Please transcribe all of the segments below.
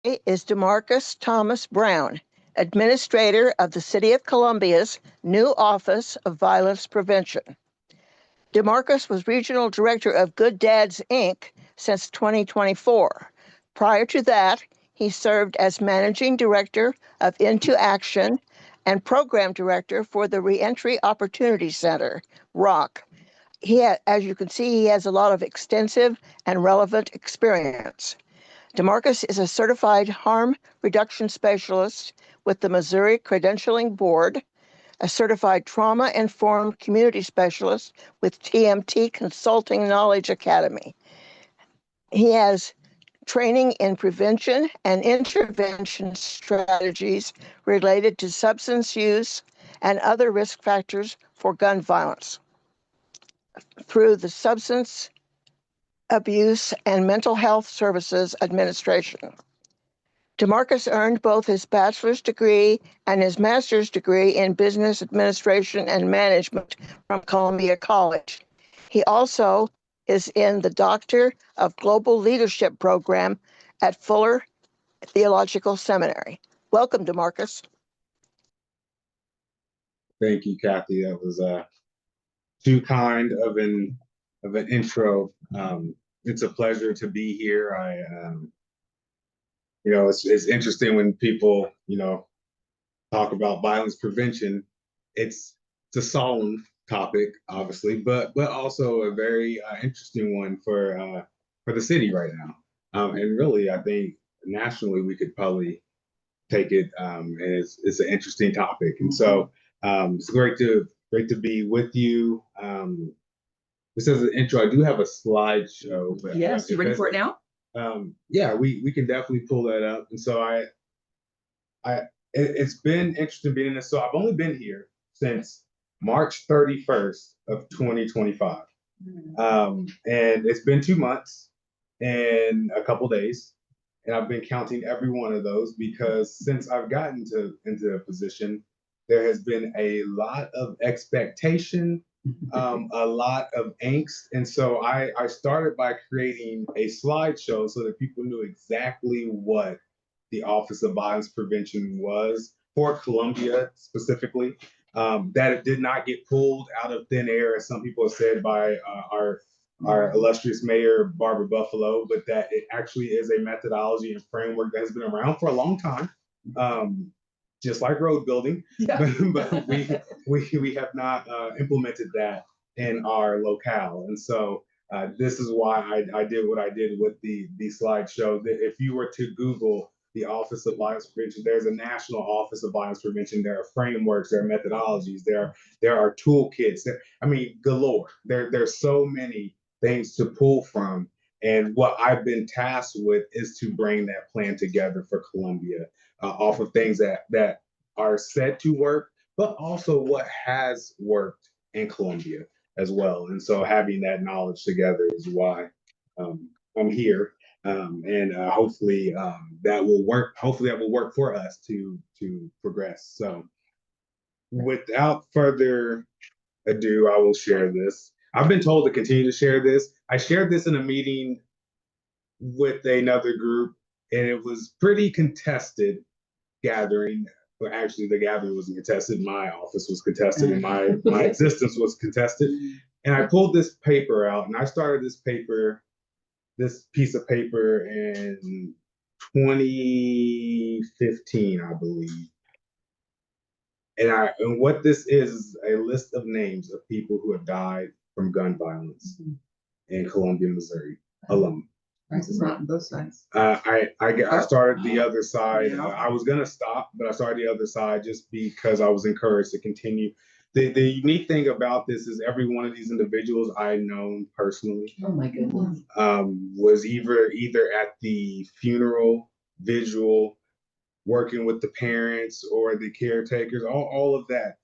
is DeMarcus Thomas Brown, Administrator of the City of Columbia's new Office of Violence Prevention. DeMarcus was Regional Director of Good Dads, Inc. since 2024. Prior to that, he served as Managing Director of Into Action and Program Director for the Reentry Opportunity Center, ROC. As you can see, he has a lot of extensive and relevant experience. DeMarcus is a certified harm reduction specialist with the Missouri Credentialing Board, a certified trauma-informed community specialist with TMT Consulting Knowledge Academy. He has training in prevention and intervention strategies related to substance use and other risk factors for gun violence through the Substance Abuse and Mental Health Services Administration. DeMarcus earned both his bachelor's degree and his master's degree in business administration and management from Columbia College. He also is in the Doctor of Global Leadership program at Fuller Theological Seminary. Welcome, DeMarcus. Thank you, Kathy. That was too kind of an intro. It's a pleasure to be here. It's interesting when people, talk about violence prevention. It's a solemn topic, obviously, but also a very interesting one for the city right now. And really, I think nationally we could probably take it. And it's an interesting topic, and so it's great to be with you. This is an intro. I do have a slideshow. Yes, you ready for it now? Yeah, we can definitely pull that up. And so it's been interesting being in this. So I've only been here since March 31st of 2025. And it's been 2 months and a couple days. And I've been counting every one of those because since I've gotten into a position, there has been a lot of expectation, a lot of angst. And so I started by creating a slideshow so that people knew exactly what the Office of Violence Prevention was for Columbia specifically, that it did not get pulled out of thin air, as some people have said, by our illustrious mayor, Barbara Buffalo, but that it actually is a methodology and framework that has been around for a long time. Just like road building, yeah. but we have not implemented that in our locale. And so this is why I did what I did with the slideshow. That if you were to Google the Office of Violence Prevention, there's a National Office of Violence Prevention. There are frameworks, there are methodologies, there are toolkits. Galore. There's so many things to pull from. And what I've been tasked with is to bring that plan together for Columbia. Off of things that are said to work, but also what has worked in Columbia as well. And so having that knowledge together is why I'm here. And hopefully that will work. Hopefully that will work for us to progress. So without further ado, I will share this. I've been told to continue to share this. I shared this in a meeting with another group, and it was pretty contested gathering. But actually, the gathering wasn't contested. My office was contested, and my existence was contested. And I pulled this paper out, and I started this piece of paper in 2015, I believe. And what this is a list of names of people who have died from gun violence in Columbia, Missouri alone. It's not on both sides. I started the other side. I was gonna stop, but I started the other side just because I was encouraged to continue. The unique thing about this is every one of these individuals I known personally. Oh my goodness. Was either at the funeral, visual, working with the parents or the caretakers, all of that.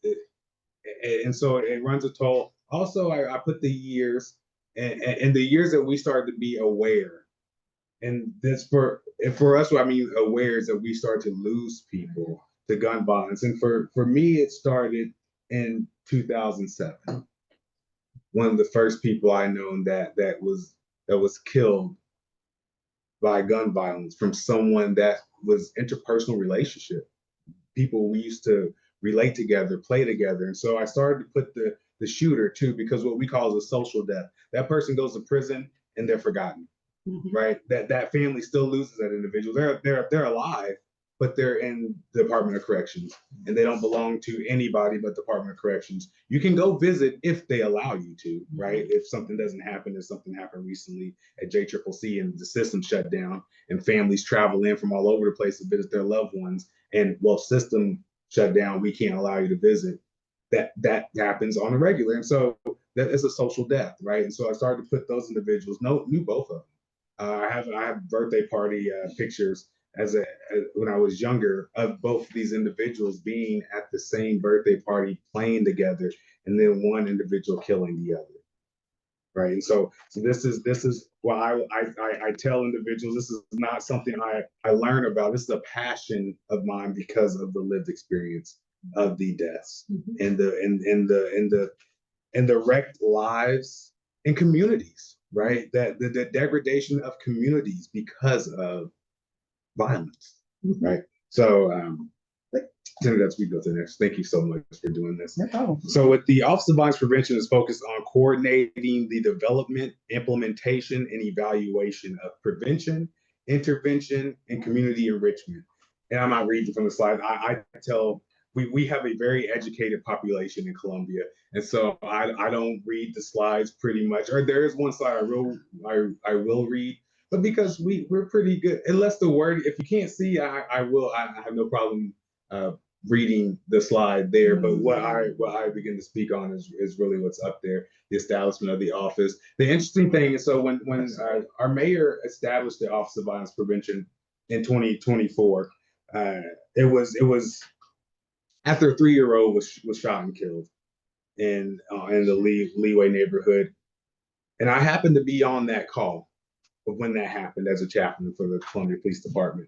And so it runs a toll. Also, I put the years and the years that we started to be aware. And that's for us, what I mean aware is that we start to lose people to gun violence. And for me, it started in 2007. One of the first people I known that was killed by gun violence from someone that was interpersonal relationship. People we used to relate together, play together. And so I started to put the shooter too, because what we call is a social death. That person goes to prison and they're forgotten, right? That family still loses that individual. They're alive, but they're in the Department of Corrections and they don't belong to anybody but Department of Corrections. You can go visit if they allow you to, right? If something doesn't happen, if something happened recently at JCCC and the system shut down and families travel in from all over the place to visit their loved ones, and well, system shut down, we can't allow you to visit. That happens on a regular, and so that is a social death, right? And so I started to put those individuals. Knew both of them. I have birthday party pictures as when I was younger of both of these individuals being at the same birthday party, playing together, and then one individual killing the other, right? And so this is why I tell individuals this is not something I learn about. This is a passion of mine because of the lived experience of the deaths and the wrecked lives and communities, right? That the degradation of communities because of violence, right? So that's we go to next. Thank you so much for doing this. No problem. So with the Office of Violence Prevention is focused on coordinating the development, implementation, and evaluation of prevention, intervention, and community enrichment. And I'm not reading from the slide. I tell we have a very educated population in Columbia. And so I don't read the slides pretty much. Or there is one slide I will read, but because we're pretty good, unless the word, if you can't see, I have no problem reading the slide there. But what I begin to speak on is really what's up there, the establishment of the office. The interesting thing is, so when our mayor established the Office of Violence Prevention in 2024, it was after a 3-year-old was shot and killed in the Leeway neighborhood. And I happened to be on that call of when that happened as a chaplain for the Columbia Police Department.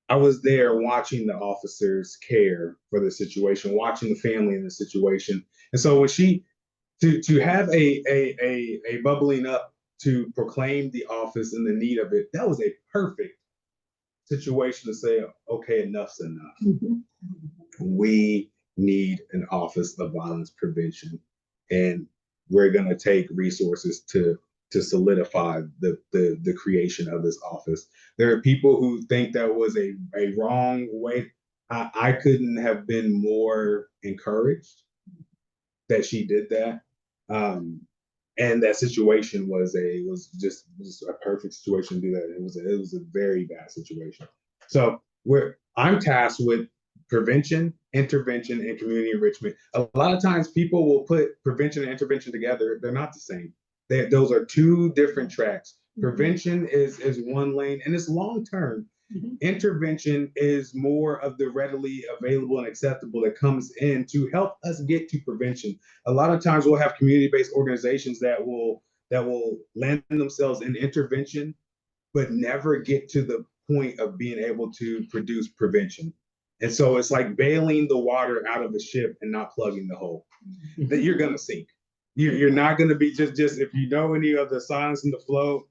I was there watching the officers care for the situation, watching the family in the situation. And so when to have a bubbling up to proclaim the office and the need of it, that was a perfect situation to say, okay, enough's enough. We need an Office of Violence Prevention, and we're going to take resources to solidify the creation of this office. There are people who think that was a wrong way. I couldn't have been more encouraged that she did that. And that situation was just a perfect situation to do that. It was a very bad situation. So I'm tasked with prevention, intervention, and community enrichment. A lot of times people will put prevention and intervention together. They're not the same. Those are two different tracks. Prevention is one lane and it's long term. Intervention is more of the readily available and acceptable that comes in to help us get to prevention. A lot of times we'll have community-based organizations that will land themselves in intervention, but never get to the point of being able to produce prevention. And so it's like bailing the water out of the ship and not plugging the hole. That you're gonna sink. You're not going to be just if you know any of the science and the flow of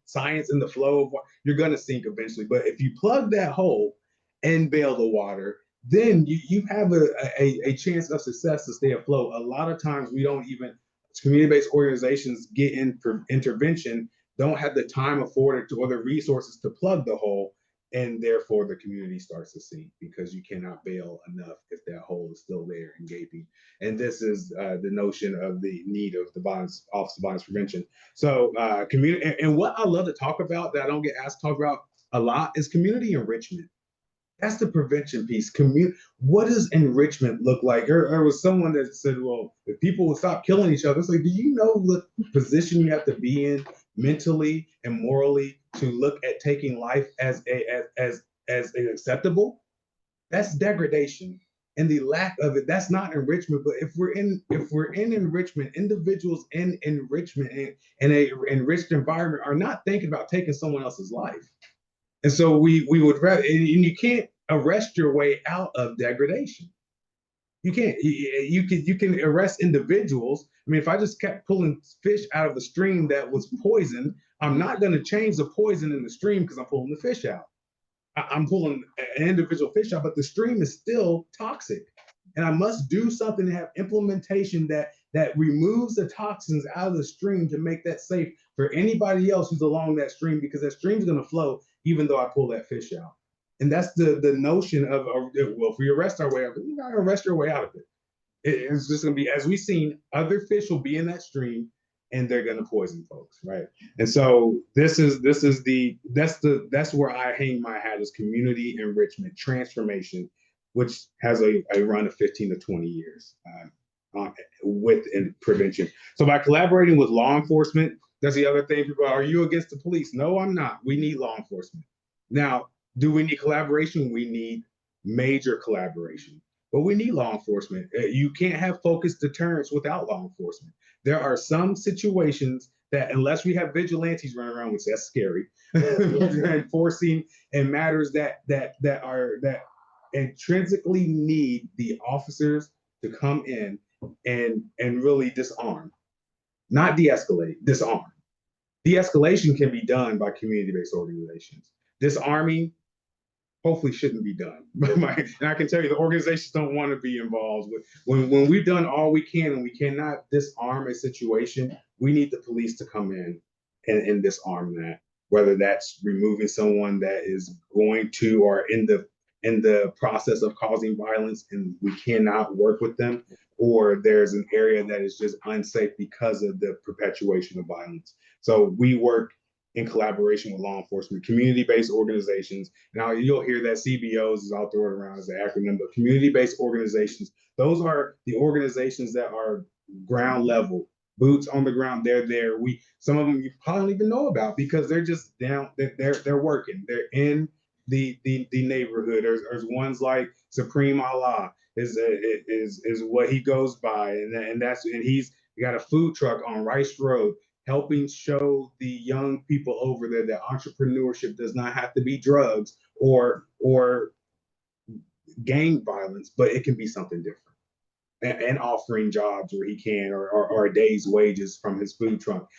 water, you're going to sink eventually. But if you plug that hole and bail the water, then you have a chance of success to stay afloat. A lot of times we don't even, community-based organizations get in for intervention, don't have the time afforded to or the resources to plug the hole. And therefore the community starts to sink because you cannot bail enough if that hole is still there and gaping. And this is the notion of the need of the Office of Violence Prevention. So community, and what I love to talk about that I don't get asked to talk about a lot is community enrichment. That's the prevention piece. What does enrichment look like? There was someone that said, well, if people will stop killing each other, it's like, do you know the position you have to be in mentally and morally to look at taking life as acceptable? That's degradation. And the lack of it, that's not enrichment. But if we're in enrichment, individuals in enrichment in a enriched environment are not thinking about taking someone else's life. And so we would rather, and you can't arrest your way out of degradation. You can't. You can arrest individuals. I mean, if I just kept pulling fish out of the stream that was poisoned, I'm not going to change the poison in the stream because I'm pulling the fish out. I'm pulling an individual fish out, but the stream is still toxic. And I must do something to have implementation that removes the toxins out of the stream to make that safe for anybody else who's along that stream, because that stream's going to flow even though I pull that fish out. And that's the notion of, well, if we arrest our way out, we gotta arrest our way out of it. It's just going to be, as we've seen, other fish will be in that stream and they're going to poison folks, right? And so that's where I hang my hat, is community enrichment transformation, which has a run of 15 to 20 years with prevention. So by collaborating with law enforcement, that's the other thing. People are you against the police? No, I'm not. We need law enforcement. Now, do we need collaboration? We need major collaboration. But we need law enforcement. You can't have focused deterrence without law enforcement. There are some situations that, unless we have vigilantes running around, which that's scary, enforcing in matters that intrinsically need the officers to come in and really disarm, not de-escalate, disarm. De-escalation can be done by community-based organizations. Disarming hopefully shouldn't be done. And I can tell you the organizations don't want to be involved with when we've done all we can and we cannot disarm a situation, we need the police to come in and disarm that, whether that's removing someone that is going to or in the process of causing violence and we cannot work with them, or there's an area that is just unsafe because of the perpetuation of violence. So we work in collaboration with law enforcement, community-based organizations. Now you'll hear that CBOs is all thrown around as an acronym, but community-based organizations, those are the organizations that are ground level, boots on the ground. They're there. Some of them you probably don't even know about because they're just down. They're working. They're in the neighborhood. There's ones like Supreme Allah is what he goes by, and he's got a food truck on Rice Road, helping show the young people over there that entrepreneurship does not have to be drugs or gang violence, but it can be something different. And offering jobs where he can, or a day's wages from his food truck,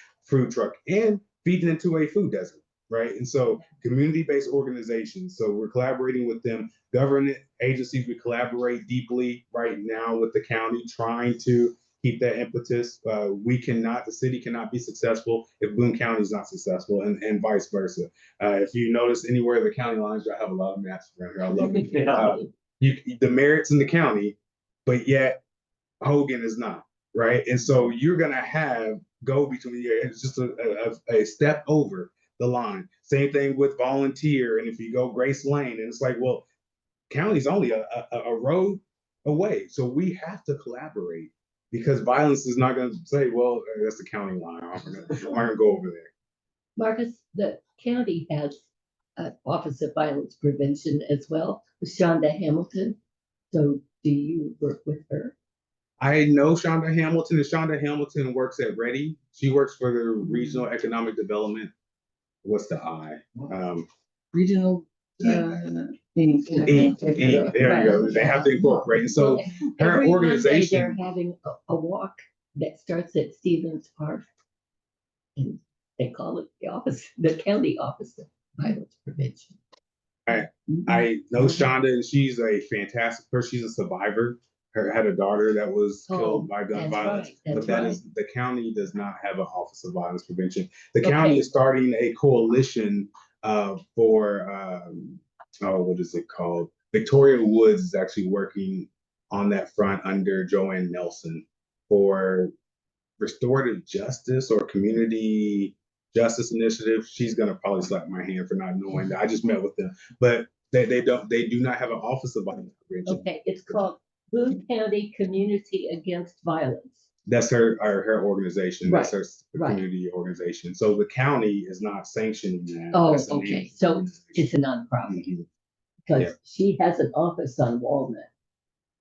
and feeding into a food desert, right? And so community-based organizations, so we're collaborating with them. Government agencies, we collaborate deeply right now with the county, trying to keep that impetus. The city cannot be successful if Boone County is not successful, and vice versa. If you notice anywhere the county lines, I have a lot of maps around here. I love it. The merits in the county, but yet Hogan is not, right? And so you're gonna go between it's just a step over the line. Same thing with volunteer, and if you go Grace Lane, and it's like, well, county's only a road away, so we have to collaborate. Because violence is not going to say, well, that's the county line. I'm not going to go over there. Marcus, the county has an Office of Violence Prevention as well, Shonda Hamilton. So do you work with her? I know Shonda Hamilton, and Shonda Hamilton works at Ready. She works for the Regional Economic Development. What's the I? Regional. There you go. They have to incorporate. And so her organization. Monday they're having a walk that starts at Stevens Park, and they call it the County Office of Violence Prevention. I know Shonda, and she's a fantastic person. She's a survivor. Had a daughter that was killed by gun violence. Right, but the county does not have an Office of Violence Prevention. The county is starting a coalition for what is it called? Victoria Woods is actually working on that front under Joanne Nelson for restorative justice or community justice initiative. She's gonna probably slap my hand for not knowing that. I just met with them, but they do not have an Office of Violence Prevention. Okay, it's called Boone County Community Against Violence. That's her organization. Right. That's her community organization. So the county is not sanctioning that. Oh, okay. So it's a nonprofit because she has an office on Walnut.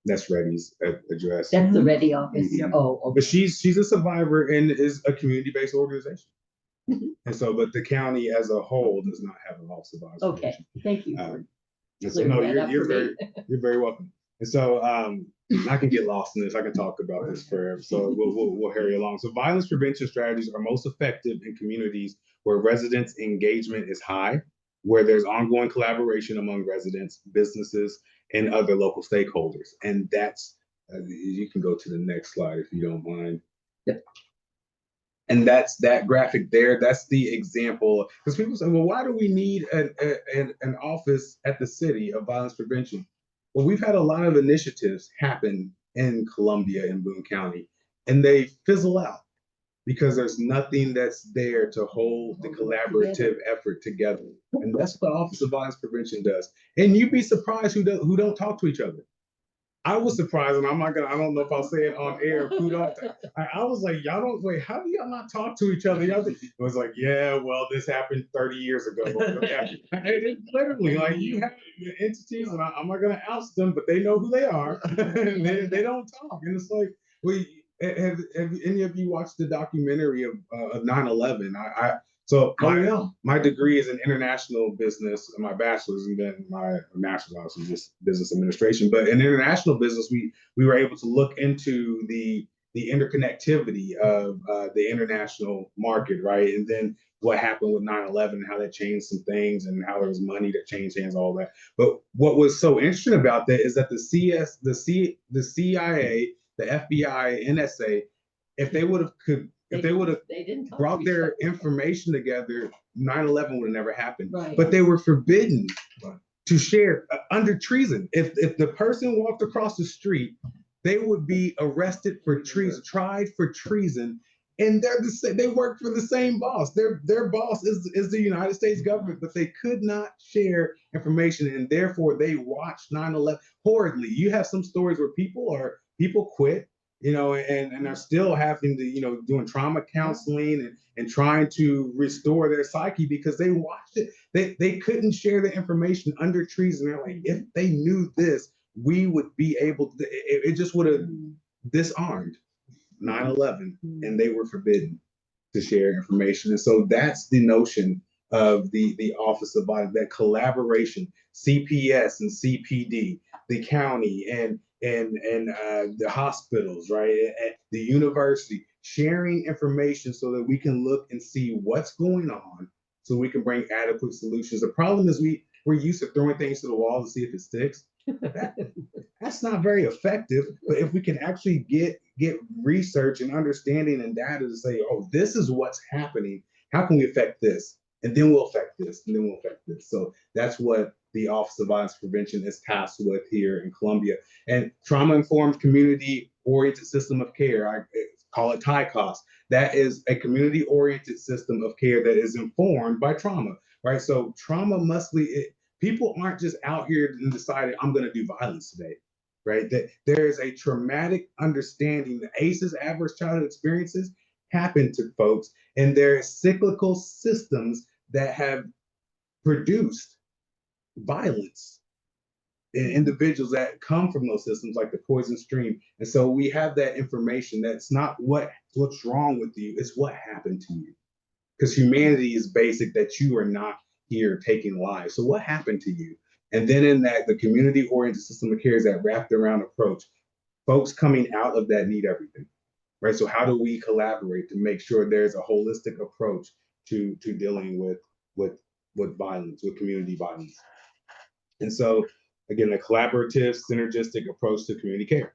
That's Reddy's address. That's the Ready office. Oh, okay. But she's a survivor and is a community-based organization. And so, but the county as a whole does not have an Office of Violence. Okay, thank you. You're very welcome. And so I can get lost in this. I can talk about this forever. So we'll hurry along. So violence prevention strategies are most effective in communities where residents' engagement is high where there's ongoing collaboration among residents, businesses, and other local stakeholders. And that's, you can go to the next slide if you don't mind. Yep. And that's that graphic there. That's the example. Because people say, well, why do we need an office at the city of violence prevention? Well, we've had a lot of initiatives happen in Columbia and Boone County, and they fizzle out because there's nothing that's there to hold the collaborative effort together. And that's what the Office of Violence Prevention does. And you'd be surprised who don't talk to each other. I was surprised, and I don't know if I'll say it on air. I was like, y'all don't, wait, how do y'all not talk to each other? It was like, yeah, well, this happened 30 years ago. It literally, like, you have entities, and I'm not going to oust them, but they know who they are. they don't talk. And it's like, have any of you watched the documentary of 9/11? So my degree is in international business, my bachelor's, and then my master's obviously just business administration. But in international business, we were able to look into the interconnectivity of the international market, right? And then what happened with 9/11 and how that changed some things and how there was money that changed hands, all that. But what was so interesting about that is that the CIA, the FBI, NSA, if they would have brought their information together, 9/11 would have never happened. Right. But they were forbidden to share under treason. If the person walked across the street, they would be arrested for treason, tried for treason, and they work for the same boss. Their boss is the United States government, but they could not share information, and therefore they watched 9/11 horridly. You have some stories where people quit, and are still having to, doing trauma counseling and trying to restore their psyche because they watched it. They couldn't share the information under treason. They're like, if they knew this, we would be able to, it just would have disarmed 9/11, and they were forbidden to share information. And so that's the notion of the Office of Violence, that collaboration, CPS and CPD, the county and the hospitals, right? And the university, sharing information so that we can look and see what's going on so we can bring adequate solutions. The problem is we're used to throwing things to the wall to see if it sticks. That's not very effective. But if we can actually get research and understanding and data to say, oh, this is what's happening, how can we affect this? And then we'll affect this, and then we'll affect this. So that's what the Office of Violence Prevention is tasked with here in Columbia. And trauma-informed community-oriented system of care, I call it TICOS. That is a community-oriented system of care that is informed by trauma, right? So trauma must be, people aren't just out here and decided, I'm going to do violence today, right? That there is a traumatic understanding. The ACEs, adverse childhood experiences, happen to folks, and there are cyclical systems that have produced violence in individuals that come from those systems, like the poison stream. And so we have that information. That's not what's wrong with you, it's what happened to you. Because humanity is basic, that you are not here taking lives. So what happened to you? And then in that, the community-oriented system of care is that wrapped around approach. Folks coming out of that need everything, right? So how do we collaborate to make sure there's a holistic approach to dealing with violence, with community violence? And so, again, a collaborative, synergistic approach to community care.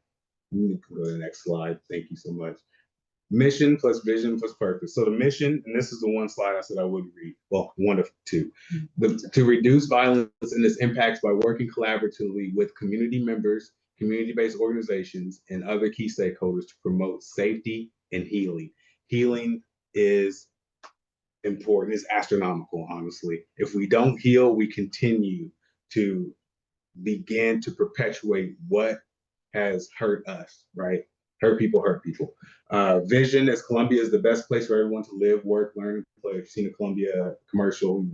You can go to the next slide. Thank you so much. Mission plus vision plus purpose. So the mission, and this is the one slide I said I wouldn't read. Well, one of two. To reduce violence and its impacts by working collaboratively with community members, community-based organizations, and other key stakeholders to promote safety and healing. Healing is important, it's astronomical, honestly. If we don't heal, we continue to begin to perpetuate what has hurt us, right? Hurt people hurt people. Vision is Columbia is the best place for everyone to live, work, learn, and play. If you've seen a Columbia commercial,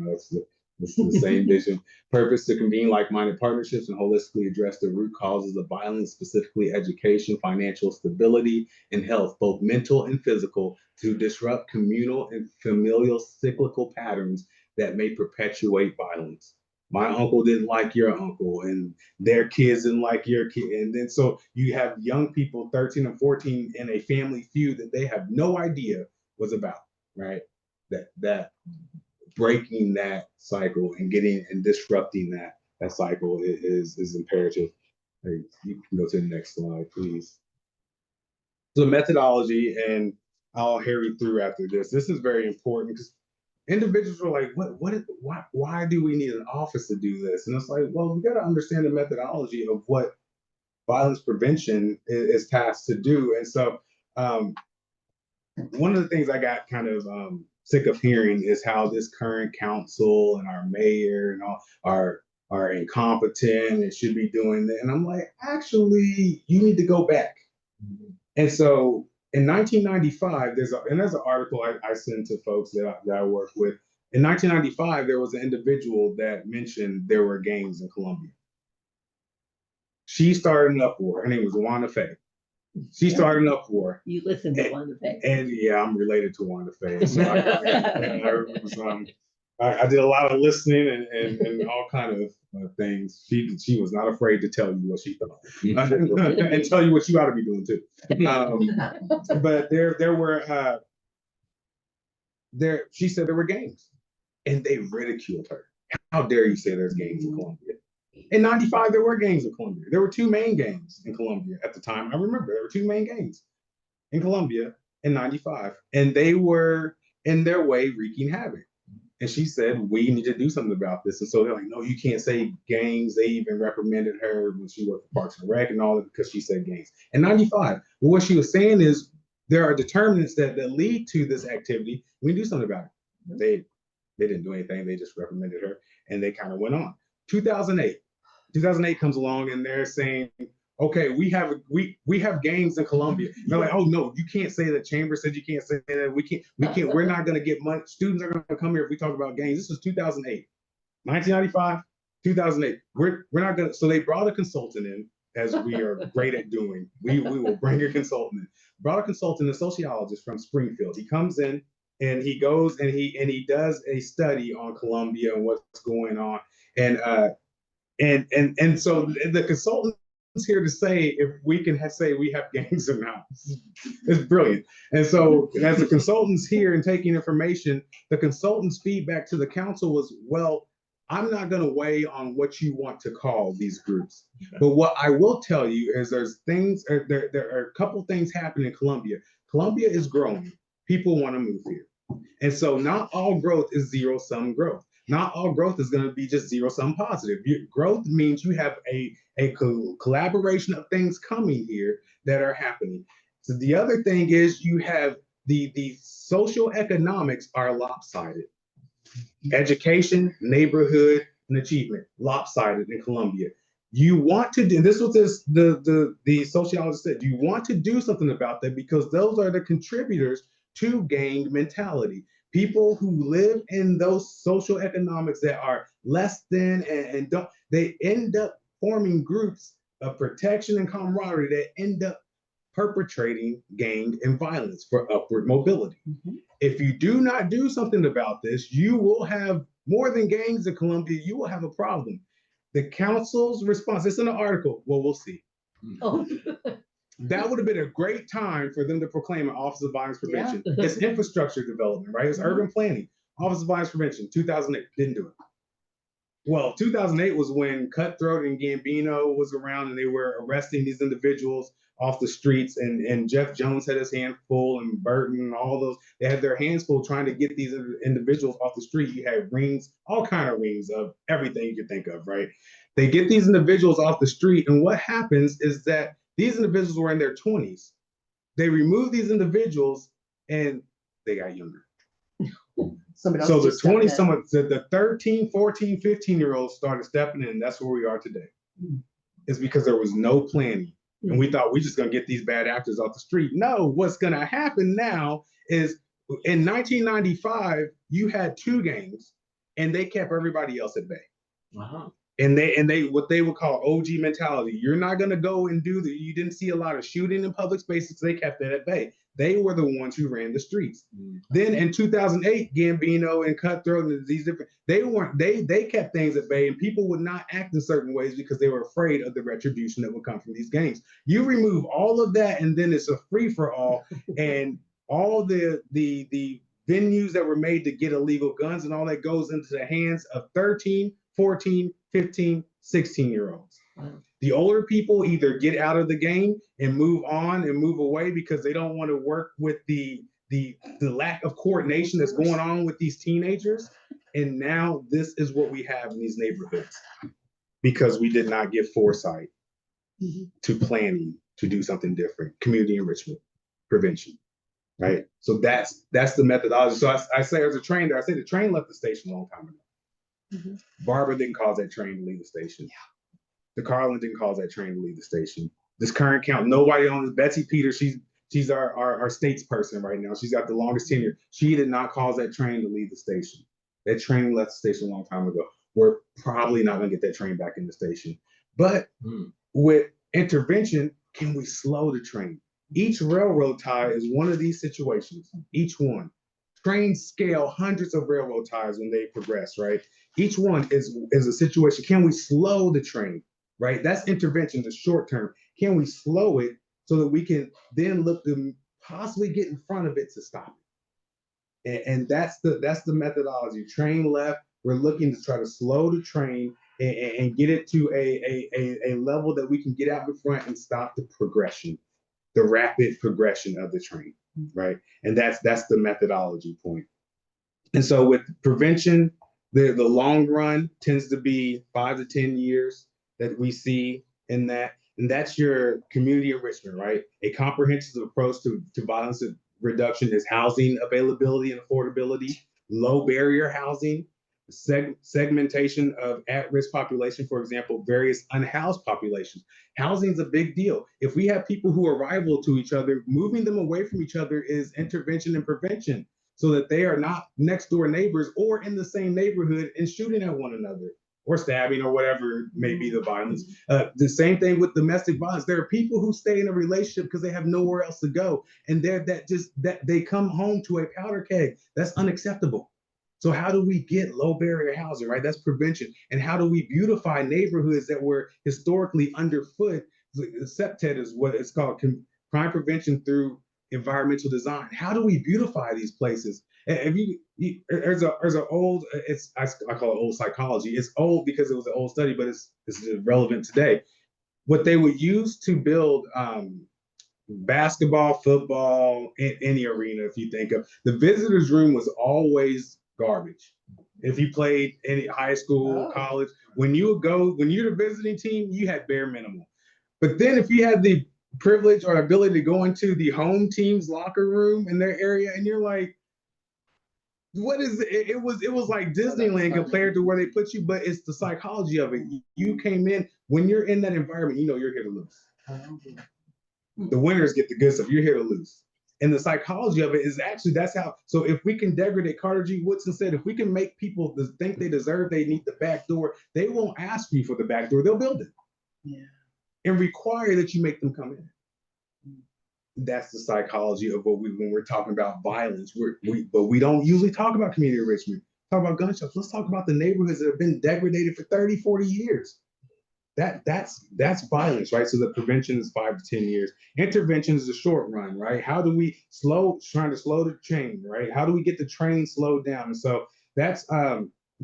it's the same vision. Purpose to convene like-minded partnerships and holistically address the root causes of violence, specifically education, financial stability, and health, both mental and physical, to disrupt communal and familial cyclical patterns that may perpetuate violence. My uncle didn't like your uncle, and their kids didn't like your kid. And then so you have young people, 13 and 14, in a family feud that they have no idea was about, right? That breaking that cycle and getting and disrupting that cycle is imperative. Hey, you can go to the next slide, please. So methodology, and I'll hurry through after this. This is very important because individuals are like, why do we need an office to do this? And it's like, well, we got to understand the methodology of what violence prevention is tasked to do. And so one of the things I got kind of sick of hearing is how this current council and our mayor and all are incompetent and should be doing that. And I'm like, actually, you need to go back. Mm-hmm. And so in 1995, there's an article I sent to folks that I work with. In 1995, there was an individual that mentioned there were gangs in Columbia. She started an uproar. Her name was Wanda Faye. She started an uproar. You listen to Wanda Faye. And yeah, I'm related to Wanda Faye. So I did a lot of listening and all kind of things. She was not afraid to tell you what she thought and tell you what you ought to be doing too. But she said there were gangs, and they ridiculed her. How dare you say there's gangs in Columbia? In 95, there were gangs in Columbia. There were two main gangs in Columbia at the time. I remember there were two main gangs in Columbia in 95, and they were in their way wreaking havoc. And she said, we need to do something about this. And so they're like, no, you can't say gangs. They even reprimanded her when she worked for Parks and Rec and all that because she said gangs. In 95, well, what she was saying is there are determinants that lead to this activity. We can do something about it. They didn't do anything. They just reprimanded her, and they kind of went on. 2008 comes along, and they're saying, okay, we have gangs in Columbia. And they're like, oh no, you can't say that. Chamber said you can't say that. We can't. We're not going to get money. Students are going to come here if we talk about gangs. This was 2008, 1995, 2008. We're not going to. So they brought a consultant in, as we are great at doing. We will bring a consultant in. Brought a consultant, a sociologist from Springfield. He comes in and he goes and he does a study on Columbia and what's going on. And so the consultant is here to say if we can say we have gangs or not. It's brilliant. And so as the consultant's here and taking information, the consultant's feedback to the council was, well, I'm not going to weigh on what you want to call these groups. Okay. But what I will tell you is there are a couple things happening in Columbia. Columbia is growing. People want to move here. And so not all growth is zero-sum growth. Not all growth is going to be just zero-sum positive. Growth means you have a collaboration of things coming here that are happening. So the other thing is you have the social economics are lopsided. Education, neighborhood, and achievement, lopsided in Columbia. You want to do, and this was the sociologist said, you want to do something about that because those are the contributors to gang mentality. People who live in those social economics that are less than and don't, they end up forming groups of protection and camaraderie that end up perpetrating gang and violence for upward mobility. Mm-hmm. If you do not do something about this, you will have more than gangs in Columbia, you will have a problem. The council's response, it's in the article, well, we'll see. Oh. That would have been a great time for them to proclaim an Office of Violence Prevention. Yeah. It's infrastructure development, right? It's urban planning. Office of Violence Prevention, 2008, didn't do it. Well, 2008 was when Cutthroat and Gambino was around and they were arresting these individuals off the streets, and Jeff Jones had his hand full, and Burton and all those, they had their hands full trying to get these individuals off the street. You had rings, all kind of rings of everything you could think of, right? They get these individuals off the street, and what happens is that these individuals were in their 20s. They removed these individuals and they got younger. So the 20, the 13, 14, 15-year-olds started stepping in, and that's where we are today. It's because there was no planning. And we thought we're just going to get these bad actors off the street. No, what's going to happen now is in 1995, you had two gangs, and they kept everybody else at bay. Wow. And they what they would call OG mentality. You're not going to go and do you didn't see a lot of shooting in public spaces. They kept it at bay. They were the ones who ran the streets. Mm-hmm. Then in 2008, Gambino and Cutthroat and these different, they kept things at bay, and people would not act in certain ways because they were afraid of the retribution that would come from these gangs. You remove all of that, and then it's a free for all, and all the venues that were made to get illegal guns, and all that goes into the hands of 13, 14, 15, 16-year-olds. Wow. The older people either get out of the game and move on and move away because they don't want to work with the lack of coordination that's going on with these teenagers. And now this is what we have in these neighborhoods because we did not give foresight to planning to do something different, community enrichment, prevention, right? So that's the methodology. So I say as a train there, I say the train left the station a long time ago. Barbara didn't cause that train to leave the station. The Carlin didn't cause that train to leave the station. This current count, nobody owns Betsy Peters. She's our statesperson right now. She's got the longest tenure. She did not cause that train to leave the station. That train left the station a long time ago. We're probably not going to get that train back in the station. But with intervention, can we slow the train? Each railroad tie is one of these situations. Each one. Trains scale hundreds of railroad ties when they progress, right? Each one is a situation. Can we slow the train? Right? That's intervention, the short term. Can we slow it so that we can then look to possibly get in front of it to stop it? And that's the methodology. Train left. We're looking to try to slow the train and get it to a level that we can get out in front and stop the progression, the rapid progression of the train, right? And that's the methodology point. And so with prevention, the long run tends to be 5 to 10 years that we see in that. And that's your community enrichment, right? A comprehensive approach to violence reduction is housing availability and affordability, low barrier housing, segmentation of at-risk population, for example, various unhoused populations. Housing is a big deal. If we have people who are rival to each other, moving them away from each other is intervention and prevention so that they are not next door neighbors or in the same neighborhood and shooting at one another or stabbing or whatever may be the violence. The same thing with domestic violence. There are people who stay in a relationship because they have nowhere else to go. And they come home to a powder keg. That's unacceptable. So how do we get low barrier housing, right? That's prevention. And how do we beautify neighborhoods that were historically underfoot? CPTED is what it's called, crime prevention through environmental design. How do we beautify these places? And if there's an old, I call it old psychology. It's old because it was an old study, but it's relevant today. What they would use to build basketball, football, in any arena, if you think of, the visitors room was always garbage. If you played any high school, college, when you're the visiting team, you had bare minimum. But then if you had the privilege or ability to go into the home team's locker room in their area, and you're like, what is it? It was like Disneyland compared to where they put you, but it's the psychology of it. You came in, when you're in that environment, you know you're here to lose. The winners get the good stuff. You're here to lose. And the psychology of it is actually, that's how. So if we can degrade, Carter G. Woodson said, if we can make people think they deserve, they need the back door, they won't ask you for the back door. They'll build it. Yeah. And require that you make them come in. That's the psychology of when we're talking about violence. But we don't usually talk about community enrichment. Talk about gunshots. Let's talk about the neighborhoods that have been degraded for 30, 40 years. That's violence, right? So the prevention is 5 to 10 years. Intervention is a short run, right? How do we trying to slow the train, right? How do we get the train slowed down? And so that's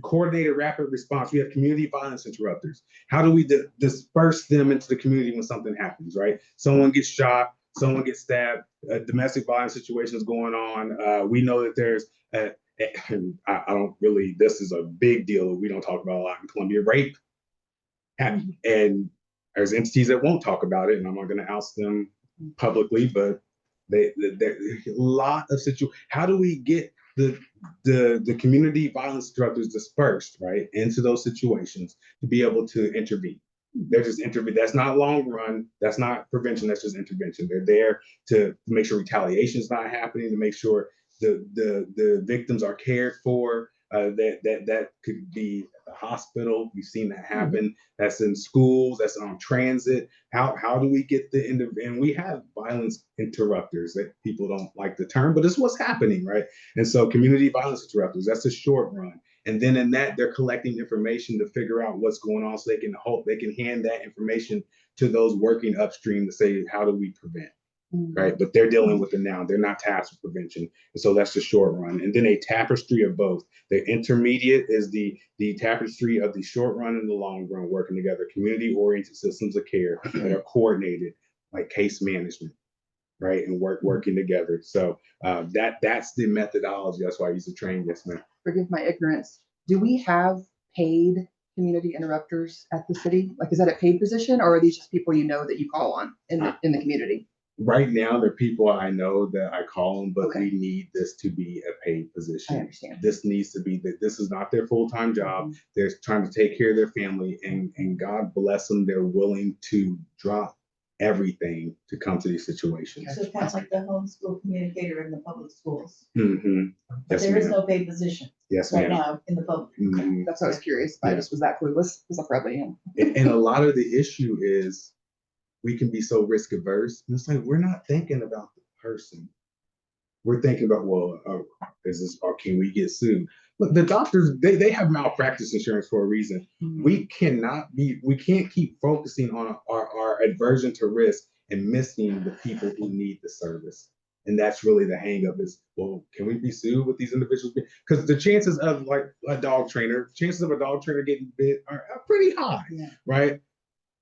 coordinated rapid response. We have community violence interrupters. How do we disperse them into the community when something happens, right? Someone gets shot, someone gets stabbed, domestic violence situation is going on. We know that there's this is a big deal that we don't talk about a lot in Columbia, rape. And there's entities that won't talk about it, and I'm not going to oust them publicly, but there's a lot of situations. How do we get the community violence interrupters dispersed, right, into those situations to be able to intervene? They're just intervene. That's not long run. That's not prevention. That's just intervention. They're there to make sure retaliation is not happening, to make sure the victims are cared for. That could be at the hospital. We've seen that happen. That's in schools. That's on transit. How do we get and we have violence interrupters that people don't like the term, but it's what's happening, right? And so community violence interrupters, that's a short run. And then in that, they're collecting information to figure out what's going on so they can hand that information to those working upstream to say, how do we prevent? right? But they're dealing with it now. They're not tasked with prevention. And so that's the short run. And then a tapestry of both. The intermediate is the tapestry of the short run and the long run working together, community-oriented systems of care that are coordinated, like case management, right? And working together. So that's the methodology. That's why I use the train. Yes, ma'am. Forgive my ignorance. Do we have paid community interrupters at the city? Like, is that a paid position, or are these just people you know that you call on in the community? Right now, there are people I know that I call them, but Okay. we need this to be a paid position. I understand. This needs to be that. This is not their full-time job. They're trying to take care of their family, and God bless them. They're willing to drop everything to come to these situations. So kind of like the homeschool communicator in the public schools. Mm-hmm. But Yes, there is ma'am. no paid position Yes, right ma'am. now in the public. Mhm. That's what I was curious. I Yeah. just was that clueless because I probably am. And a lot of the issue is we can be so risk averse. And it's like, we're not thinking about the person. We're thinking about, well, is this, or can we get sued? Look, the doctors, they have malpractice insurance for a reason. We can't keep focusing on our aversion to risk and missing the people who need the service. And that's really the hang up is, well, can we be sued with these individuals? Because the chances of like a dog trainer getting bit are pretty high, Yeah. right?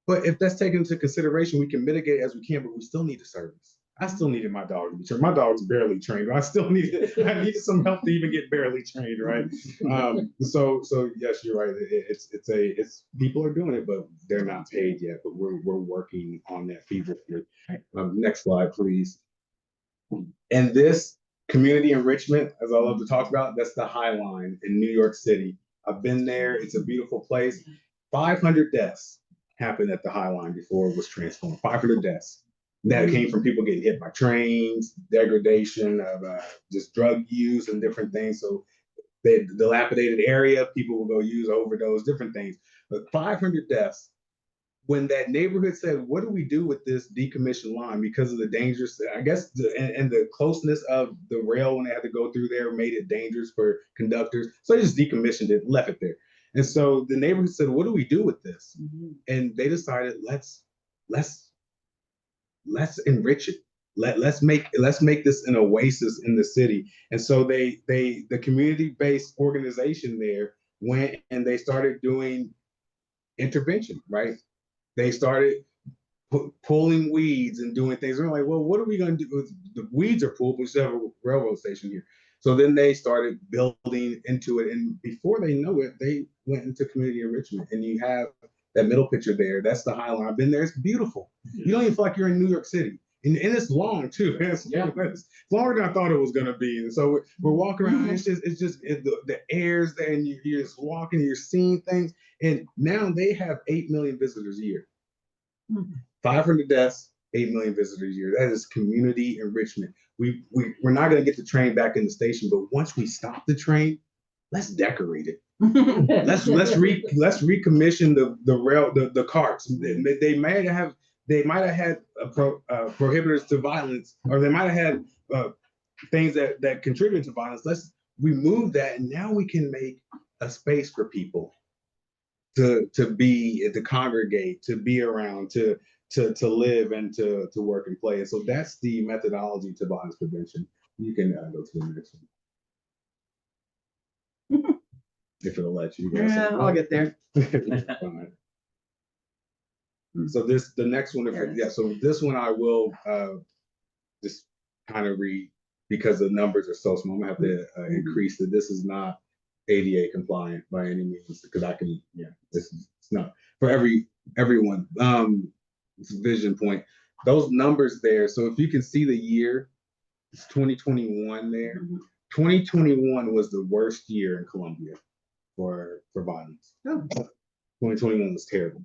But if that's taken into consideration, we can mitigate as we can, but we still need the service. I still needed my dog to be trained. My dog's barely trained. I needed some help to even get barely trained, right? So yes, you're right. It's people are doing it, but they're not paid yet. But we're working on that feverishly. Next slide, please. And this community enrichment, as I love to talk about, that's the High Line in New York City. I've been there. It's a beautiful place. 500 deaths happened at the High Line before it was transformed. 500 deaths. That came from people getting hit by trains, degradation of just drug use and different things. So the dilapidated area, people will go use overdose, different things. But 500 deaths. When that neighborhood said, what do we do with this decommissioned line because of the dangerous, I guess, and the closeness of the rail when they had to go through there made it dangerous for conductors. So they just decommissioned it, left it there. And so the neighborhood said, what do we do with this? And they decided, let's enrich it. Let's make this an oasis in the city. And so the community-based organization there went and they started doing intervention, right? They started pulling weeds and doing things. We're like, well, what are we going to do? The weeds are pulled. We still have a railroad station here. So then they started building into it. And before they know it, they went into community enrichment. And you have that middle picture there. That's the High Line. I've been there. It's beautiful. You don't even feel like you're in New York City. And it's long too. It's longer than I thought it was going to be. And so we're walking around. It's just the air's there, and you're just walking. You're seeing things. And now they have 8 million visitors a year. 500 deaths, 8 million visitors a year. That is community enrichment. We're not going to get the train back in the station, but once we stop the train, let's decorate it. let's recommission the carts. They might have had prohibitors to violence, or they might have had things that contribute to violence. Let's remove that, and now we can make a space for people to congregate, to be around, to live, and to work and play. And so that's the methodology to violence prevention. You can go to the next one. If it'll let you. Yeah, I'll get there. Fine. So the next one, so this one I will just kind of read because the numbers are so small. I'm gonna have to increase it. This is not ADA compliant by any means because it's not for everyone. It's a vision point. Those numbers there. So if you can see the year, it's 2021 there. 2021 was the worst year in Columbia for violence. 2021 was terrible.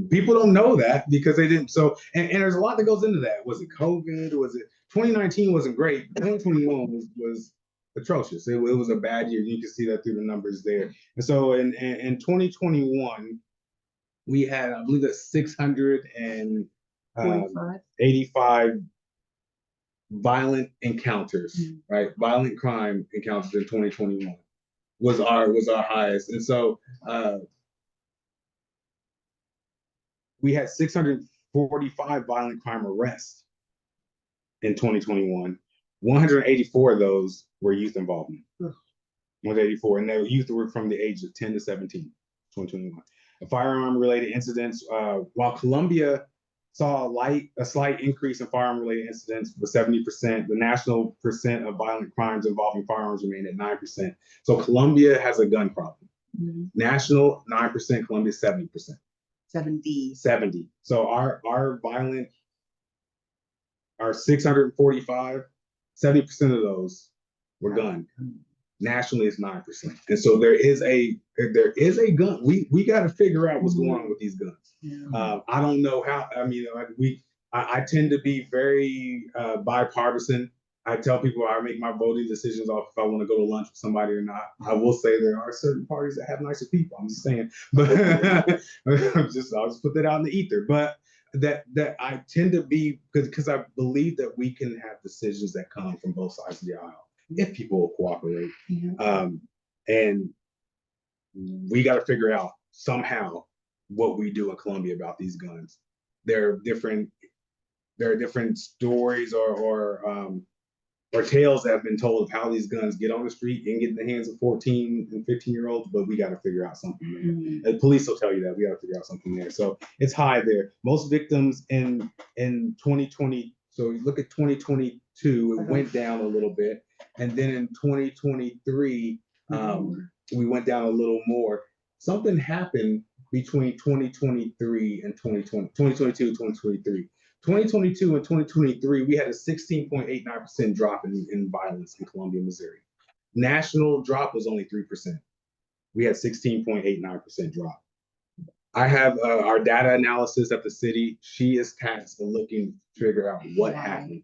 People don't know that because they didn't. So, and there's a lot that goes into that. Was it COVID? Was it 2019 wasn't great? 2021 was atrocious. It was a bad year. You can see that through the numbers there. And so in 2021, we had, I believe, that's 685 violent encounters, right? Violent crime encounters in 2021 was our highest. And so we had 645 violent crime arrests in 2021. 184 of those were youth involvement. 184, and their youth were from the age of 10 to 17, 2021. The firearm-related incidents, while Columbia saw a slight increase in firearm-related incidents with 70%, the national percent of violent crimes involving firearms remained at 9%. So Columbia has a gun problem. National 9%, Columbia 70%. 70. So our 645, 70% of those were gun. Nationally, it's 9%, and so there is a gun. We got to figure out what's going on with these guns. I don't know how. I mean, I tend to be very bipartisan. I tell people I make my voting decisions off if I want to go to lunch with somebody or not. I will say there are certain parties that have nicer people. I'm just saying, but I'll just put that out in the ether. But that I tend to be because I believe that we can have decisions that come from both sides of the aisle if people will cooperate. And we got to figure out somehow what we do in Columbia about these guns. There are different stories or tales that have been told of how these guns get on the street and get in the hands of 14 and 15-year-olds, but we got to figure out something there. The police will tell you that. We got to figure out something there. So it's high there. Most victims in 2020, so you look at 2022, it went down a little bit. And then in 2023, we went down a little more. Something happened between 2023 and 2022 and 2023. 2022 and 2023, we had a 16.89% drop in violence in Columbia, Missouri. National drop was only 3%. We had 16.89% drop. I have our data analysis at the city. She is tasked with looking to figure out what happened,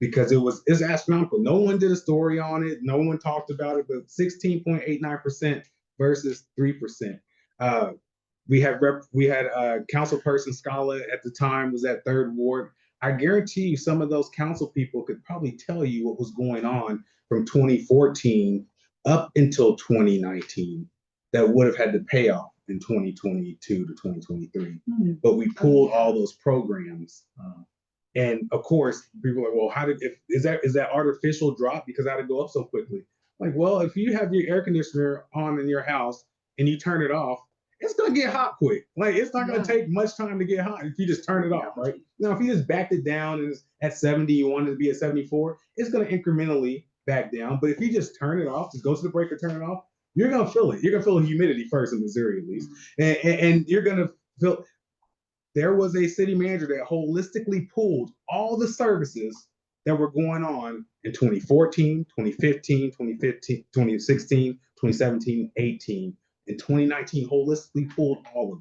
because it's astronomical. No one did a story on it. No one talked about it, but 16.89% versus 3%. We had councilperson Scala at the time was at 3rd Ward. I guarantee you some of those council people could probably tell you what was going on from 2014 up until 2019 that would have had to pay off in 2022 to 2023. But we pulled all those programs. And of course, people are like, well, is that artificial drop because how did it go up so quickly? Like, well, if you have your air conditioner on in your house and you turn it off, it's gonna get hot quick. Like, it's not gonna take much time to get hot if you just turn it off, right? Now, if you just backed it down and it's at 70, you want it to be at 74, it's gonna incrementally back down. But if you just turn it off, just go to the breaker, turn it off, you're gonna feel it. You're gonna feel the humidity first in Missouri, at least, and you're gonna feel. There was a city manager that holistically pulled all the services that were going on in 2014, 2015, 2016, 2017, 18. In 2019, holistically pulled all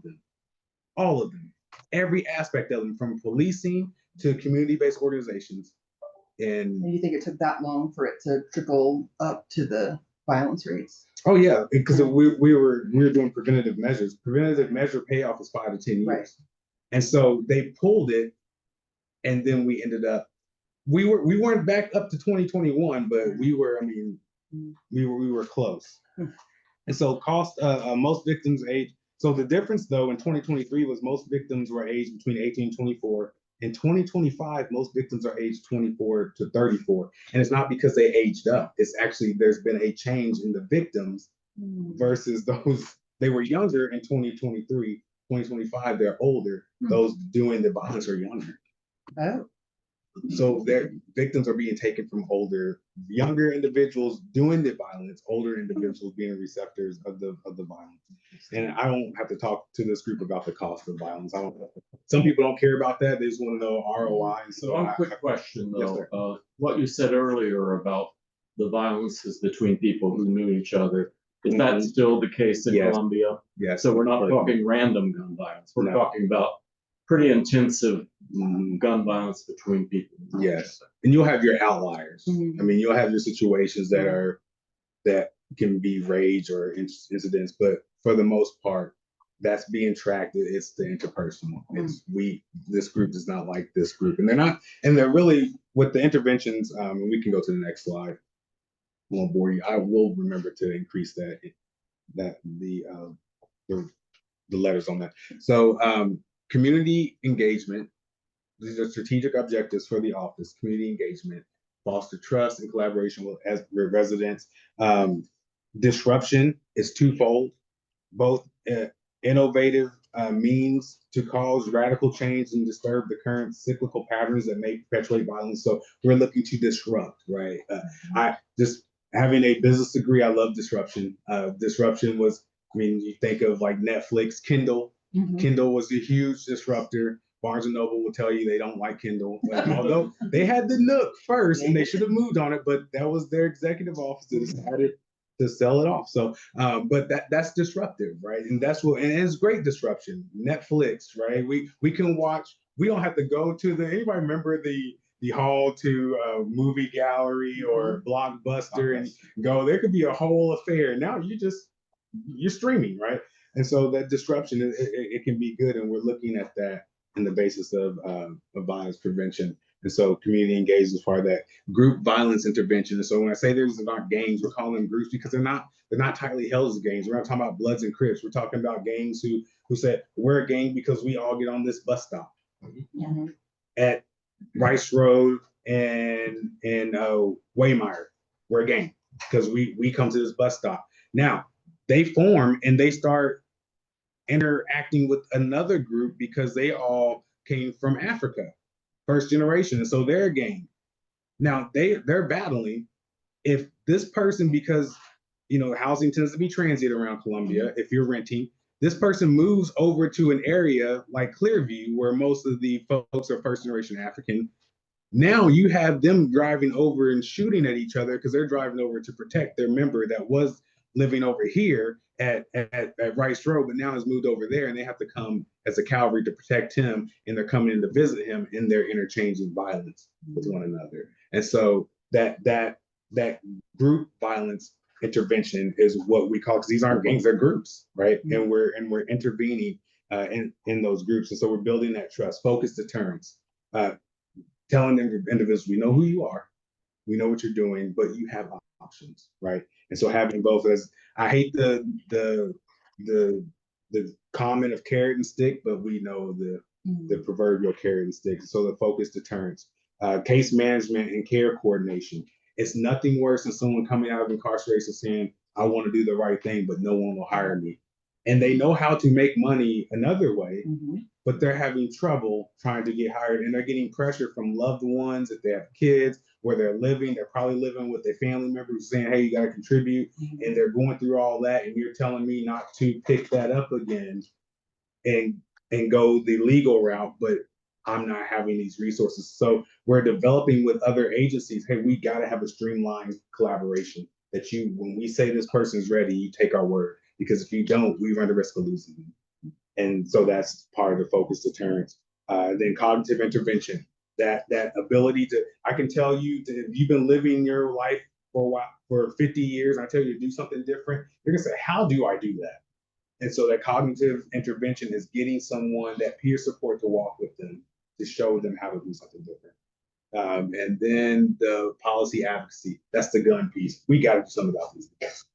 of them, every aspect of them, from policing to community-based organizations. And you think it took that long for it to trickle up to the violence rates? Oh yeah, because we were doing preventative measures. Preventative measure payoff is 5 to 10 years, right. And so they pulled it, and then we ended up. We weren't back up to 2021, but we were. I mean, we were close. And so most victims age. So the difference though in 2023 was most victims were aged between 18 and 24. In 2025, most victims are aged 24 to 34. And it's not because they aged up. It's actually, there's been a change in the victims versus those, they were younger in 2023, 2025, they're older. Those doing the violence are younger. Oh. So their victims are being taken from younger individuals doing the violence, older individuals being receptors of the violence. And I don't have to talk to this group about the cost of violence. Some people don't care about that. They just want to know ROI. So one quick question though, yes, what you said earlier about the violences between people who knew each other, is that still the case in Columbia? Yes. So we're not talking random gun violence. We're talking about pretty intensive gun violence between people. Yes, and you'll have your outliers. I mean, you'll have your situations that can be rage or incidents, but for the most part, that's being tracked. It's the interpersonal. It's this group is not like this group, and they're really with the interventions. And we can go to the next slide. I won't bore you. I will remember to increase the letters on that. So community engagement these are strategic objectives for the office: community engagement, foster trust and collaboration with residents. Disruption is twofold, both innovative means to cause radical change and disturb the current cyclical patterns that may perpetuate violence. So we're looking to disrupt, right? I just having a business degree, I love disruption. Disruption was, I mean, you think of like Netflix, Kindle. Kindle was a huge disruptor. Barnes and Noble will tell you they don't like Kindle, although they had the Nook first and they should have moved on it, but that was their executive office that decided to sell it off. So, but that's disruptive, right? And that's what, and it's great disruption. Netflix, right? We can watch. We don't have to go to the. Anybody remember the hall to a movie gallery or Blockbuster and go? There could be a whole affair. Now you're streaming, right? And so that disruption, it can be good, and we're looking at that in the basis of violence prevention. And so community engagement is part of that. Group violence intervention. And so when I say there's not gangs, we're calling them groups because they're not tightly held as gangs. We're not talking about Bloods and Crips. We're talking about gangs who said we're a gang because we all get on this bus stop at Rice Road and Waymire. We're a gang because we come to this bus stop. Now they form and they start interacting with another group because they all came from Africa, first generation, and so they're a gang. Now they're battling. If this person, because housing tends to be transient around Columbia, if you're renting, this person moves over to an area like Clearview where most of the folks are first generation African. Now you have them driving over and shooting at each other because they're driving over to protect their member that was living over here at Rice Road, but now has moved over there, and they have to come as a cavalry to protect him, and they're coming in to visit him, and they're interchanging violence with one another. And so that group violence intervention is what we call, because these aren't gangs, they're groups, right? And we're intervening in those groups, and so we're building that trust, focused deterrence, telling individuals, we know who you are, we know what you're doing, but you have options, right? And so having both, as I hate the comment of carrot and stick, but we know the proverbial carrot and stick. So the focused deterrence, case management and care coordination. It's nothing worse than someone coming out of incarceration saying, I want to do the right thing, but no one will hire me. And they know how to make money another way, but they're having trouble trying to get hired, and they're getting pressure from loved ones if they have kids, where they're living. They're probably living with their family members saying, hey, you got to contribute. And they're going through all that, and you're telling me not to pick that up again and go the legal route, but I'm not having these resources. So we're developing with other agencies, hey, we got to have a streamlined collaboration that when we say this person's ready, you take our word. Because if you don't, we run the risk of losing them. And so that's part of the focus deterrence. Then cognitive intervention, that ability to, I can tell you that if you've been living your life for a while, for 50 years, I tell you to do something different, you're gonna say, how do I do that? And so that cognitive intervention is getting someone, that peer support, to walk with them, to show them how to do something different. And then the policy advocacy, that's the gun piece. We got to do something about these guns.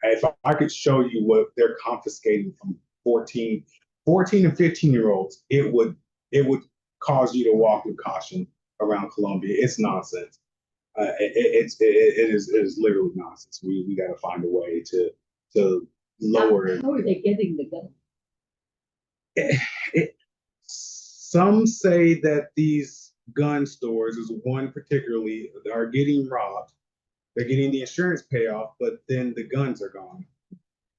If I could show you what they're confiscating from 14 and 15-year-olds, it would cause you to walk with caution around Columbia. It's nonsense. It is literally nonsense. We got to find a way to lower it. How are they getting the gun? Some say that these gun stores, there's one particularly, are getting robbed. They're getting the insurance payoff, but then the guns are gone.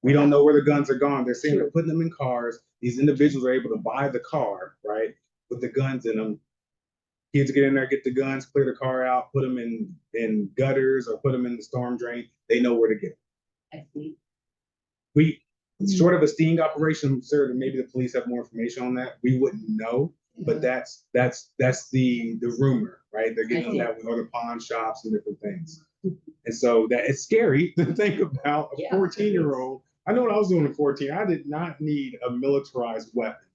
We don't know where the guns are gone. They're saying they're putting them in cars. These individuals are able to buy the car, right, with the guns in them. Kids get in there, get the guns, clear the car out, put them in gutters or put them in the storm drain. They know where to get them. I see. We, short of a sting operation, sir, maybe the police have more information on that. We wouldn't know, but that's the rumor, right? They're getting that with other pawn shops and different things. And so that it's scary to think about a 14-year-old. I know what I was doing at 14. I did not need a militarized weapon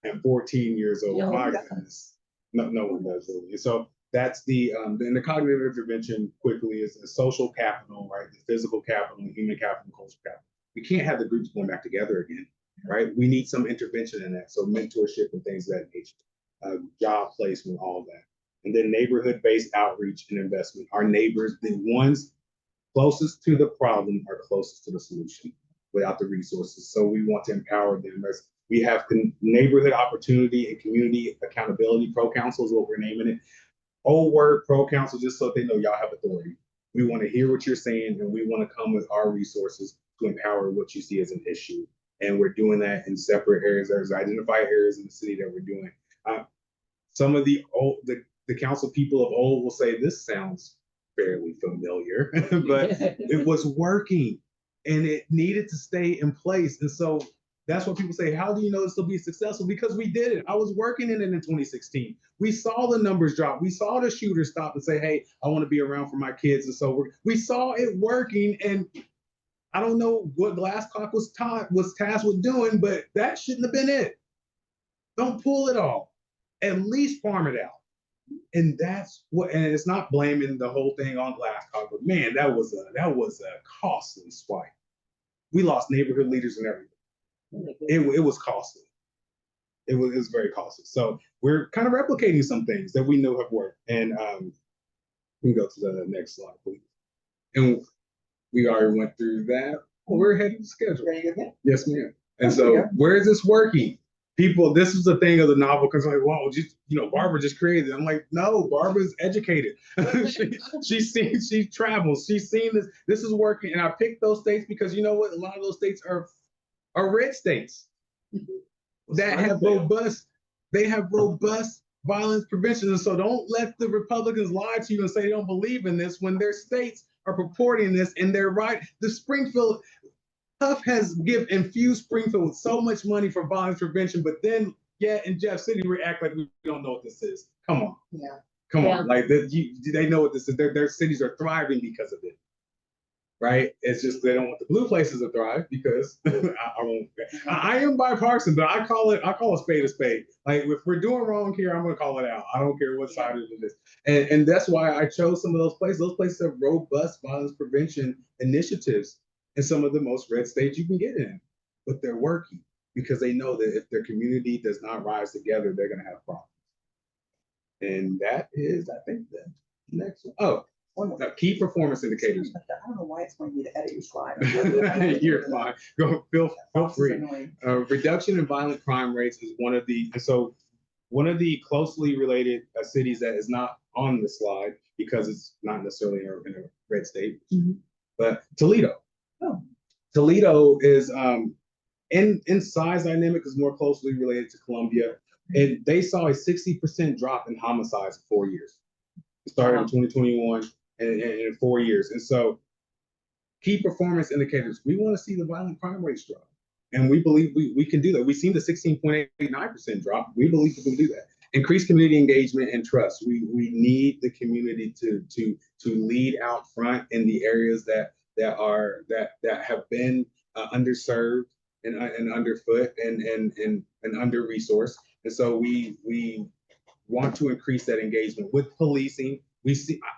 at 14 years old. No, My goodness. No one does really. And so that's and the cognitive intervention quickly is the social capital, right? The physical capital, human capital, cultural capital. We can't have the groups going back together again, right? We need some intervention in that. So mentorship and things of that nature. job placement, all that. And then neighborhood-based outreach and investment. Our neighbors, the ones closest to the problem, are closest to the solution without the resources. So we want to empower them. We have neighborhood opportunity and community accountability pro council is what we're naming it. Old word pro council, just so they know y'all have authority. We want to hear what you're saying, and we want to come with our resources to empower what you see as an issue. And we're doing that in separate areas. There's identified areas in the city that we're doing. Some of the council people of old will say this sounds fairly familiar, but it was working and it needed to stay in place. And so that's what people say, how do you know this will be successful? Because we did it. I was working in it in 2016. We saw the numbers drop. We saw the shooters stop and say, hey, I want to be around for my kids. And so we saw it working. And I don't know what Glasscock was tasked with doing, but that shouldn't have been it. Don't pull it all. At least farm it out. And that's what, and it's not blaming the whole thing on Glasscock, but man, that was a costly swipe. We lost neighborhood leaders and everything. It was costly. It was very costly. So we're kind of replicating some things that we know have worked. And we can go to the next slide, please. And we already went through that. Well, we're ahead of the schedule. Ready to go? Yes, ma'am. And so where is this working? People, this is the thing of the novel, because like, wow, Barbara just created it. I'm like, no, Barbara's educated. she travels. She's seen this. This is working. And I picked those states because you know what? A lot of those states are red states that have robust violence prevention. And so don't let the Republicans lie to you and say they don't believe in this when their states are purporting this and they're right. The Springfield, Huff has infused Springfield with so much money for violence prevention, but then in Jeff City we act like we don't know what this is. Come on. Yeah. Come on. Like they know what this is. Their cities are thriving because of it. Right? It's just they don't want the blue places to thrive because I am bipartisan, but I call a spade a spade. Like if we're doing wrong here, I'm gonna call it out. I don't care what side it is. And that's why I chose some of those places. Those places have robust violence prevention initiatives in some of the most red states you can get in. But they're working because they know that if their community does not rise together, they're gonna have problems. And that is, I think, the next one. Oh. Key performance indicators. I don't know why it's going to be to edit your slide. You're fine. Go feel free. Reduction in violent crime rates is one of the closely related cities that is not on the slide because it's not necessarily in a red state. Mm-hmm. But Toledo. Oh. Toledo is in size dynamic is more closely related to Columbia, and they saw a 60% drop in homicides in 4 years. It started in 2021. In 4 years. And so key performance indicators, we want to see the violent crime rates drop. And we believe we can do that. We've seen the 16.89% drop. We believe we can do that. Increase community engagement and trust. We need the community to lead out front in the areas that have been underserved and underfoot and under-resourced. And so we want to increase that engagement with policing.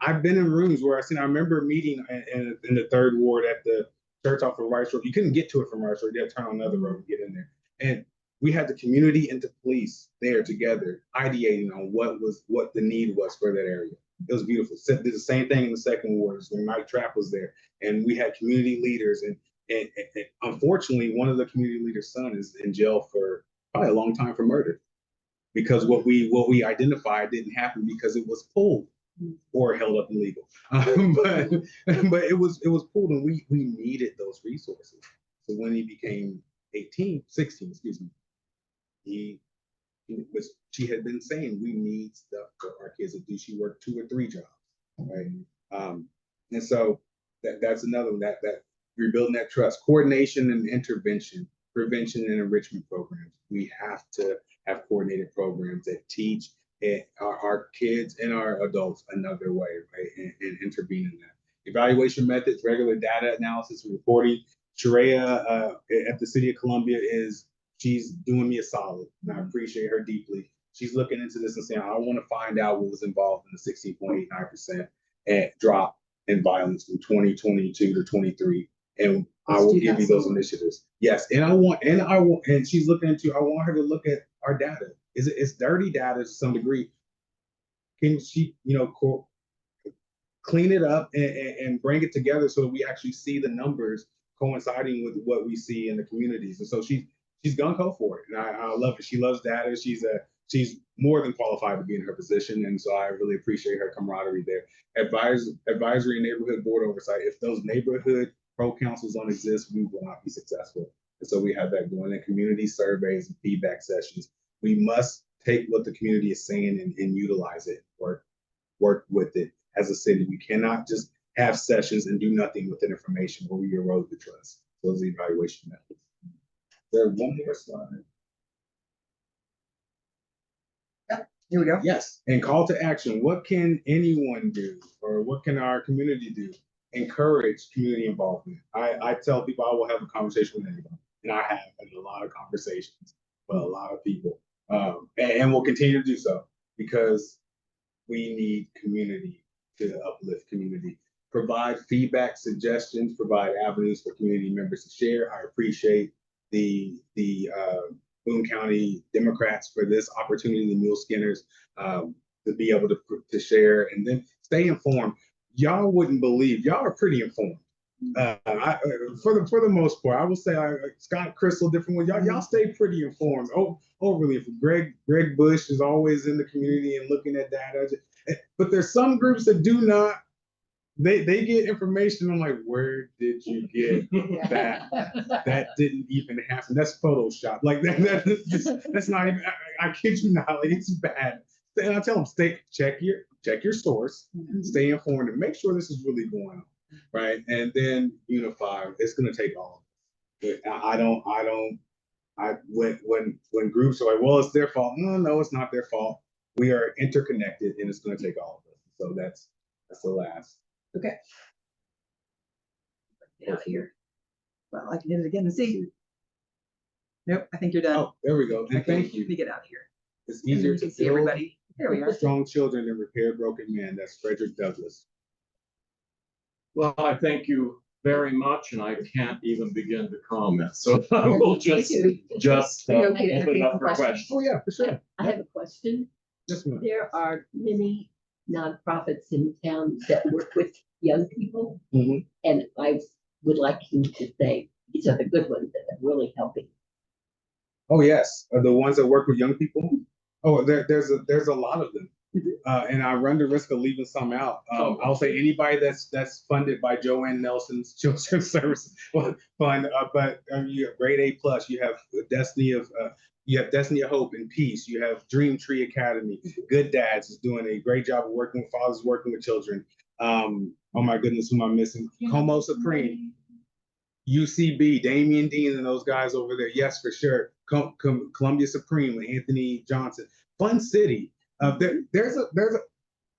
I've been in rooms where I remember a meeting in the third ward at the church off of Rice Road. You couldn't get to it from Rice Road. You had to turn on another road and get in there. And we had the community and the police there together, ideating on what the need was for that area. It was beautiful. Did the same thing in the second ward when Mike Trapp was there. And we had community leaders. And unfortunately, one of the community leaders' son is in jail for probably a long time for murder. Because what we identified didn't happen because it was pulled or held up illegal. But it was pulled, and we needed those resources. So when he became 16, she had been saying we need stuff for our kids to do. She worked 2 or 3 jobs, right? And so that's another one that rebuilding that trust, coordination and intervention, prevention and enrichment programs. We have to have coordinated programs that teach our kids and our adults another way, right, and intervene in that. Evaluation methods, regular data analysis and reporting. Sharia at the City of Columbia she's doing me a solid, and I appreciate her deeply. She's looking into this and saying, I want to find out what was involved in the 16.89% drop in violence from 2022 to 23. And I will give you those initiatives. Yes, and she's looking into. I want her to look at our data. it's dirty data to some degree. Can she, clean it up and bring it together so that we actually see the numbers coinciding with what we see in the communities? And so she's gung ho for it, and I love it. She loves data. She's more than qualified to be in her position, and so I really appreciate her camaraderie there. Advisory and neighborhood board oversight. If those neighborhood pro councils don't exist, we will not be successful. And so we have that going in community surveys and feedback sessions. We must take what the community is saying and utilize it, work with it as a city. We cannot just have sessions and do nothing with that information where we erode the trust. Those are the evaluation methods. There's one more slide. Here we go. Yes, and call to action. What can anyone do, or what can our community do? Encourage community involvement. I tell people I will have a conversation with anybody, and I have had a lot of conversations with a lot of people, and we'll continue to do so because we need community to uplift community. Provide feedback, suggestions, provide avenues for community members to share. I appreciate the Boone County Democrats for this opportunity, the Muleskinners, to be able to share and then stay informed. Y'all wouldn't believe, y'all are pretty informed. For the most part, I will say, Scott, Crystal, different ones, y'all stay pretty informed. Overly informed. Greg Bush is always in the community and looking at data, but there's some groups that do not. They get information. I'm like, where did you get that? That didn't even happen. That's Photoshop. Like that's not even. I kid you not. Like, it's bad. And I tell them, check your source, stay informed, and make sure this is really going on, right? And then unify. It's going to take all of it. When groups are like, well, it's their fault. No, it's not their fault. We are interconnected, and it's going to take all of us. So that's the last. Okay. Get out of here. Well, I can hit it again and see. Nope, I think you're done. Oh, there we go. And thank you. Let me get out of here. It's And then easier we to can see build everybody. There we are. strong children than repair broken men. That's Frederick Douglass. Well, I thank you very much, and I can't even begin to comment. So I will just Are you open okay to it entertain up some for questions? questions. Oh yeah, for sure. I have a question. Yes, ma'am. There are many nonprofits in town that work with young people. Mhm. And I would like you to say, these are the good ones that are really helping. Oh yes, the ones that work with young people. Oh, there's a lot of them, and I run the risk of leaving some out. I'll say anybody that's funded by Joanne Nelson's Children's Services Fund. But you have Grade A Plus. You have Destiny of Hope and Peace. You have Dream Tree Academy. Good Dads is doing a great job of working with fathers, working with children. Oh my goodness, who am I missing? Como Supreme. UCB, Damian Dean and those guys over there. Yes, for sure. Columbia Supreme with Anthony Johnson. Fun City. There's a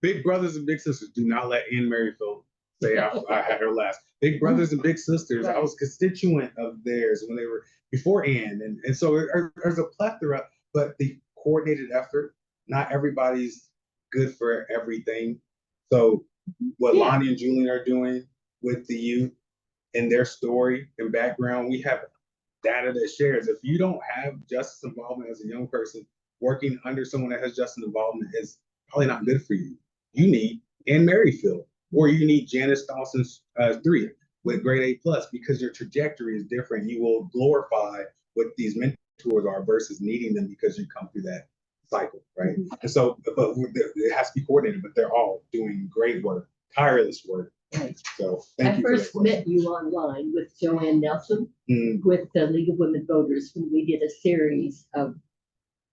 Big Brothers and Big Sisters. Do not let Ann Merrifield say I had her last. Big Brothers and Big Sisters. I was constituent of theirs when they were before Ann. And so there's a plethora, but the coordinated effort, not everybody's good for everything. So what Lonnie and Julian are doing with the youth, and their story and background, we have data that shares. If you don't have justice involvement as a young person, working under someone that has justice involvement is probably not good for you. You need Ann Merrifield, or you need Janice Dawson's 3 with Grade A Plus, because your trajectory is different. You will glorify what these mentors are versus needing them because you come through that cycle, right? And so, but it has to be coordinated, but they're all doing great work, tireless work. Right. So thank I you. first met you online with Joanne Nelson with the League of Women Voters when we did a series of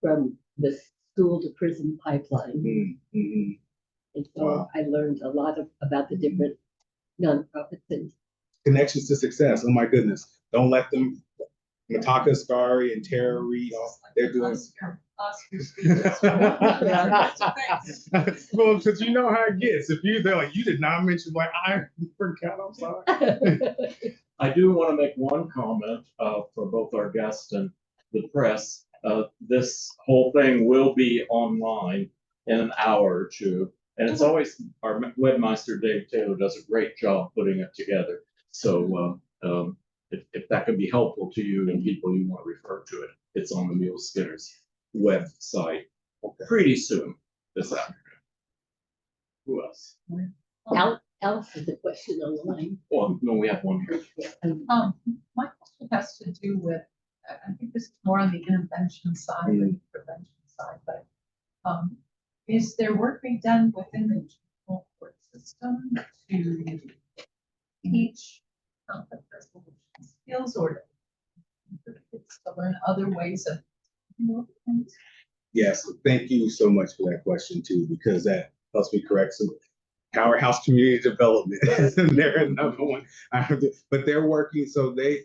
from the school to prison pipeline. And so I learned a lot about the different nonprofits and Connections to success. Oh my goodness. Don't let them, Mataka Ascari and Tara Reid, they're doing. Well, because you know how it gets. They're like, you did not mention, like, I forgot, I'm sorry. I do want to make one comment for both our guests and the press. This whole thing will be online in an hour or two. And it's always, our webmaster, Dave Taylor, does a great job putting it together. So if that can be helpful to you and people you want to refer to it, it's on the Muleskinners website pretty soon this afternoon. Who else? Alice has a question on the line. Well, no, we have one here. My question has to do with, I think this is more on the intervention side than the prevention side, but is there work being done within the juvenile court system to teach conflict resolution skills or for kids to learn other ways of dealing with things? Yes, thank you so much for that question too, because that helps me correct some powerhouse community development. They're another one. But they're working. So the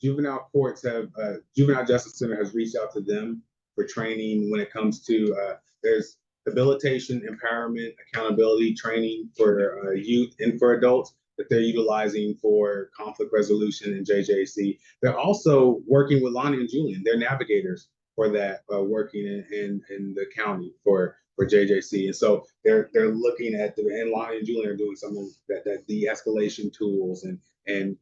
juvenile courts have, Juvenile Justice Center has reached out to them for training when it comes to, there's habilitation, empowerment, accountability training for youth and for adults that they're utilizing for conflict resolution in JJC. They're also working with Lonnie and Julian. They're navigators for that, working in the county for JJC. And so they're looking at and Lonnie and Julian are doing some of that de-escalation tools and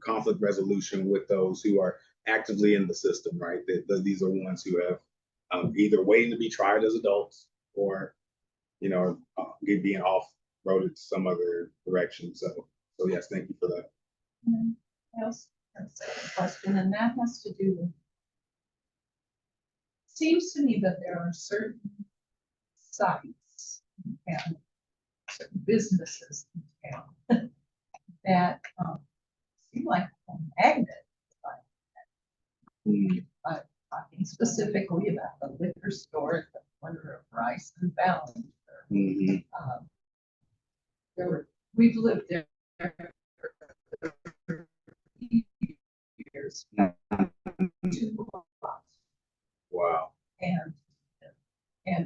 conflict resolution with those who are actively in the system, right? These are ones who have either waiting to be tried as adults or, being off-roaded to some other direction. So yes, thank you for that. I also have a second question, and that has to do with, seems to me that there are certain sites and certain businesses in town that seem like a magnet. Talking specifically about the liquor store at the corner of Rice and Bound. We've lived there for years. 2 blocks. Wow. And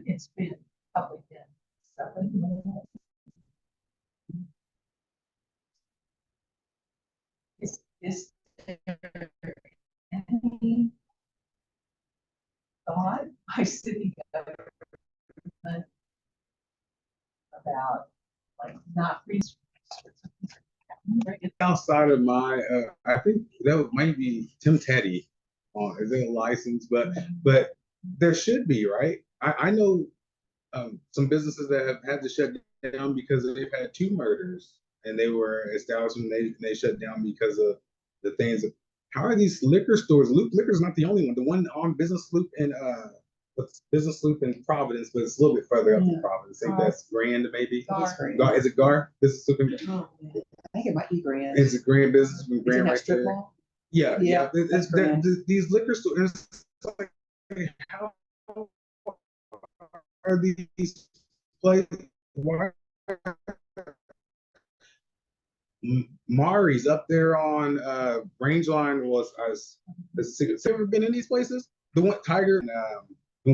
it's been probably been 7 years. Is there any thought by city government about like not Outside of my, I think that might be Tim Teddy is a license, but there should be, right? I know some businesses that have had to shut down because they've had 2 murders and they were established and they shut down because of the things. How are these liquor stores? Loop Liquor is not the only one. The one on Business Loop in Business Loop in Providence, but it's a little bit further up in Providence. I think that's Grand, maybe. Gar, is it Gar? Business Loop in, I think it might be Grand. it's a Grand Business Loop in Grand right strip there. mall? Yeah. These liquor stores. Like, how are these places? Why? Mari's up there on Rangeline was has ever been in these places? The one Tiger and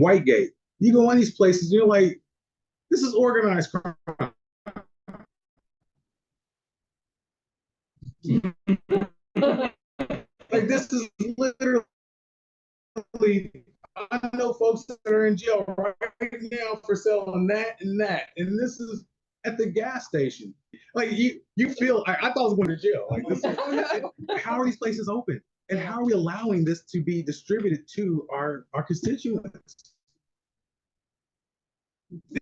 Whitegate. You go in these places, you're like, this is organized crime. Like this is literally, I know folks that are in jail right now for selling that, and this is at the gas station. Like you feel, I thought I was going to jail. Like this is, how are these places open? And how are we allowing this to be distributed to our constituents?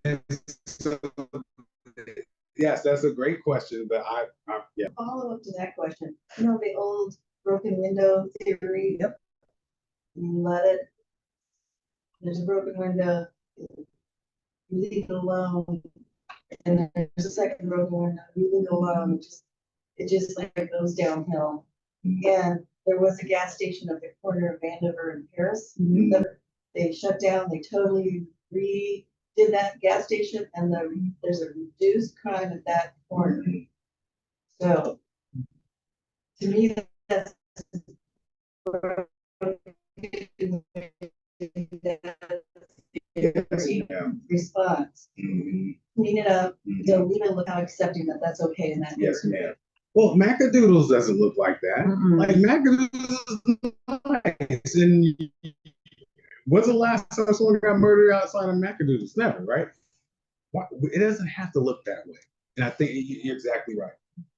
And so, yes, that's a great question, but yeah. Follow up to that question. You know the old broken window theory? Yep. There's a broken window, you leave it alone, and there's a second broken window, you leave it alone, it just like goes downhill. And there was a gas station at the corner of Vandiver and Paris. They shut down, they totally redid that gas station, and there's a reduced crime at that corner. So to me, that's response. Clean it up. Don't even look how accepting that's okay in that. Yes, ma'am. Well, Macadoodles doesn't look like that. Like Macadoodles is nice. And when's the last time someone got murdered outside of Macadoodles? Never, right? It doesn't have to look that way. And I think you're exactly right.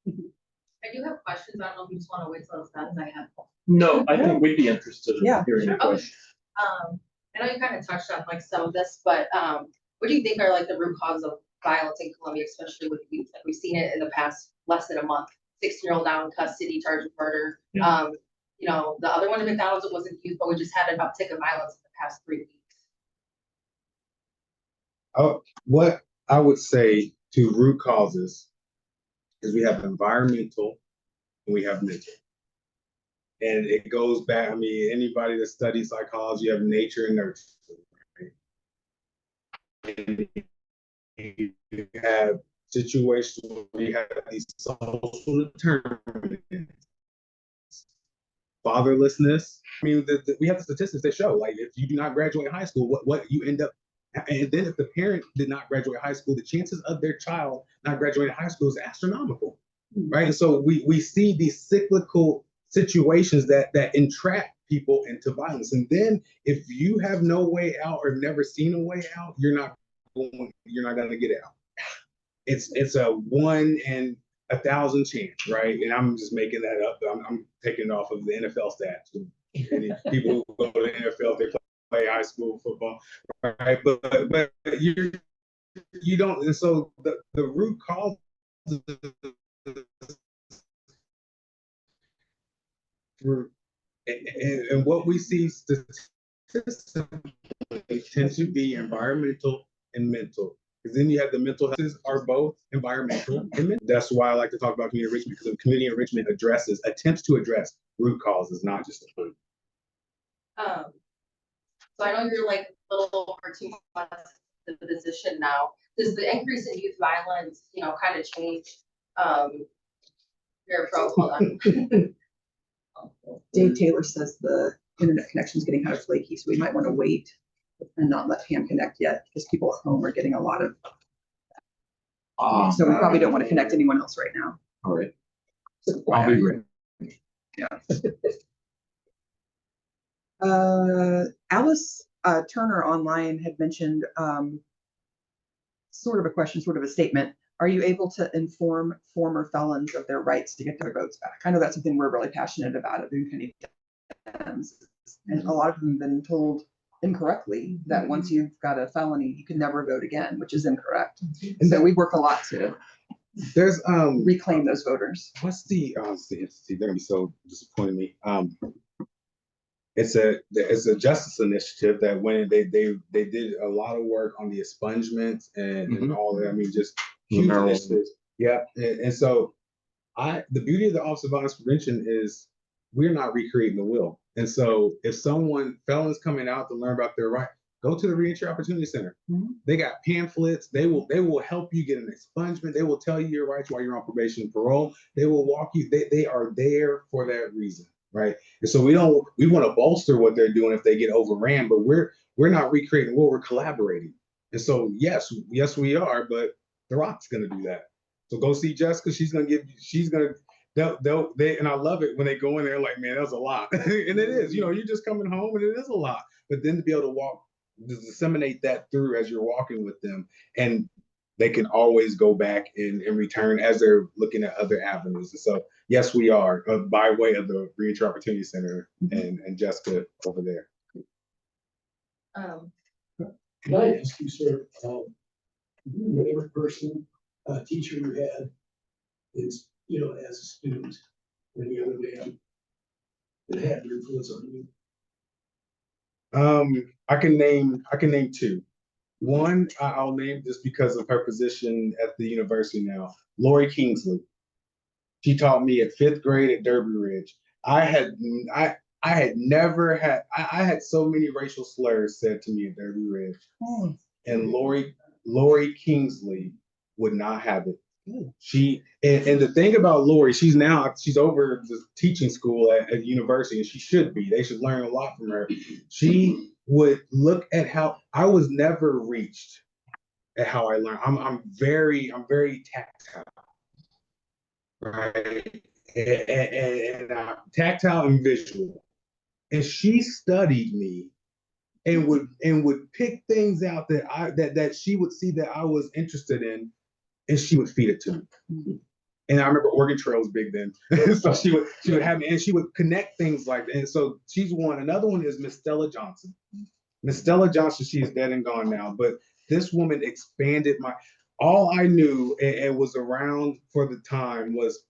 I do have questions. I don't know if you just want to wait till it's done. I have. No, I think we'd be interested in Yeah. hearing your Okay. question. I know you kind of touched on like some of this, but what do you think are like the root causes of violence in Columbia, especially with youth? Like we've seen it in the past less than a month. 16-year-old now in custody, charged with murder. Yeah. You know, the other one in McDonald's, it wasn't youth, but we just had an uptick of violence in the past 3 weeks. What I would say to root causes is we have environmental and we have mental. And it goes back, I mean, anybody that studies psychology, you have nature and nurture. Right? You have situations where you have these social determinants, fatherlessness. I mean, we have the statistics that show, like, if you do not graduate high school, what you end up, and then if the parent did not graduate high school, the chances of their child not graduating high school is astronomical, right? And so we see these cyclical situations that entrap people into violence. And then if you have no way out or never seen a way out, you're not going to get out. It's a 1 in 1,000 chance, right? And I'm just making that up. I'm taking it off of the NFL stats. And people who go to the NFL, they play high school football, right? But you don't. And so the root cause and what we see statistically tend to be environmental and mental. Because then you have the mental health are both environmental and mental. That's why I like to talk about community enrichment, because community enrichment attempts to address root causes, not just the root. So I know you're like a little over 2 months in the position now. Does the increase in youth violence, you know, kind of change your approach? Hold on. Dave Taylor says the internet connection is getting kind of flaky, so we might want to wait and not let Pam connect yet, because people at home are getting a lot of. So we probably don't want to connect anyone else right now. All right. I'll be ready. Yeah. Alice Turner online had mentioned sort of a question, sort of a statement. Are you able to inform former felons of their rights to get their votes back? I know that's something we're really passionate about at Boone County Dems, and a lot of them have been told incorrectly that once you've got a felony, you can never vote again, which is incorrect. And so we work a lot to reclaim those voters. What's the they're gonna be so disappointed me. It's a justice initiative that when they did a lot of work on the expungements and all that. I mean, just huge initiatives. Yeah, and so the beauty of the Office of Violence Prevention is we're not recreating the wheel. And so if felons coming out to learn about their right, go to the Reentry Opportunity Center. They got pamphlets. They will help you get an expungement. They will tell you your rights while you're on probation and parole. They will walk you. They are there for that reason, right? And so we want to bolster what they're doing if they get overran, but we're not recreating the wheel. We're collaborating. And so yes, we are. But The Rock's going to do that. So go see Jessica. And I love it when they go in there like, man, that's a lot. And it is, you're just coming home and it is a lot. But then to be able to disseminate that through as you're walking with them, and they can always go back and return as they're looking at other avenues. And so, yes, we are by way of the Reentry Opportunity Center and Jessica over there. Can I ask you, sir, whatever person, teacher you had is, as a student, or any other man that had an influence on you? I can name two. One, I'll name just because of her position at the university now. Lori Kingsley. She taught me at 5th grade at Derby Ridge. I had so many racial slurs said to me at Derby Ridge. And Lori Kingsley would not have it. And the thing about Lori, she's over the teaching school at university, and she should be. They should learn a lot from her. She would look at how I was never reached at how I learned. I'm very tactile, right? And tactile and visual. And she studied me and would pick things out that she would see that I was interested in, and she would feed it to me. And I remember Oregon Trail was big then. So she would have me, and she would connect things like that. And so she's one. Another one is Miss Stella Johnson. Miss Stella Johnson, she is dead and gone now, but this woman expanded all I knew and was around for the time was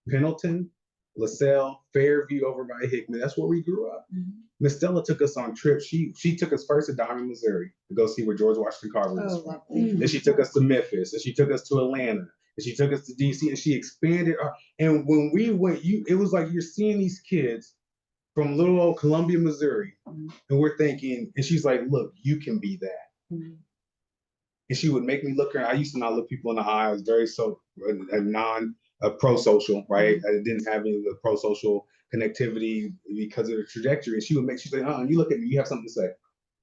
Pendleton, LaSalle, Fairview over by Hickman. That's where we grew up. Miss Stella took us on trips. She took us first to Diamond, Missouri to go see where George Washington Carver was Oh, from. lovely. Then she took us to Memphis, and she took us to Atlanta, and she took us to DC, and she expanded and when we went, it was like you're seeing these kids from little old Columbia, Missouri, and we're thinking, and she's like, look, you can be that. And she would make me look her. I used to not look people in the eye. I was very pro-social, right? I didn't have any of the pro-social connectivity because of the trajectory. And she'd say, you look at me, you have something to say.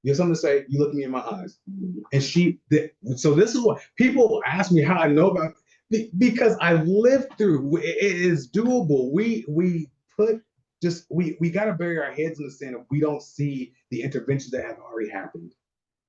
You have something to say, you look at me in my eyes. And so this is what people ask me how I know about because I lived through. It is doable. We got to bury our heads in the sand if we don't see the interventions that have already happened.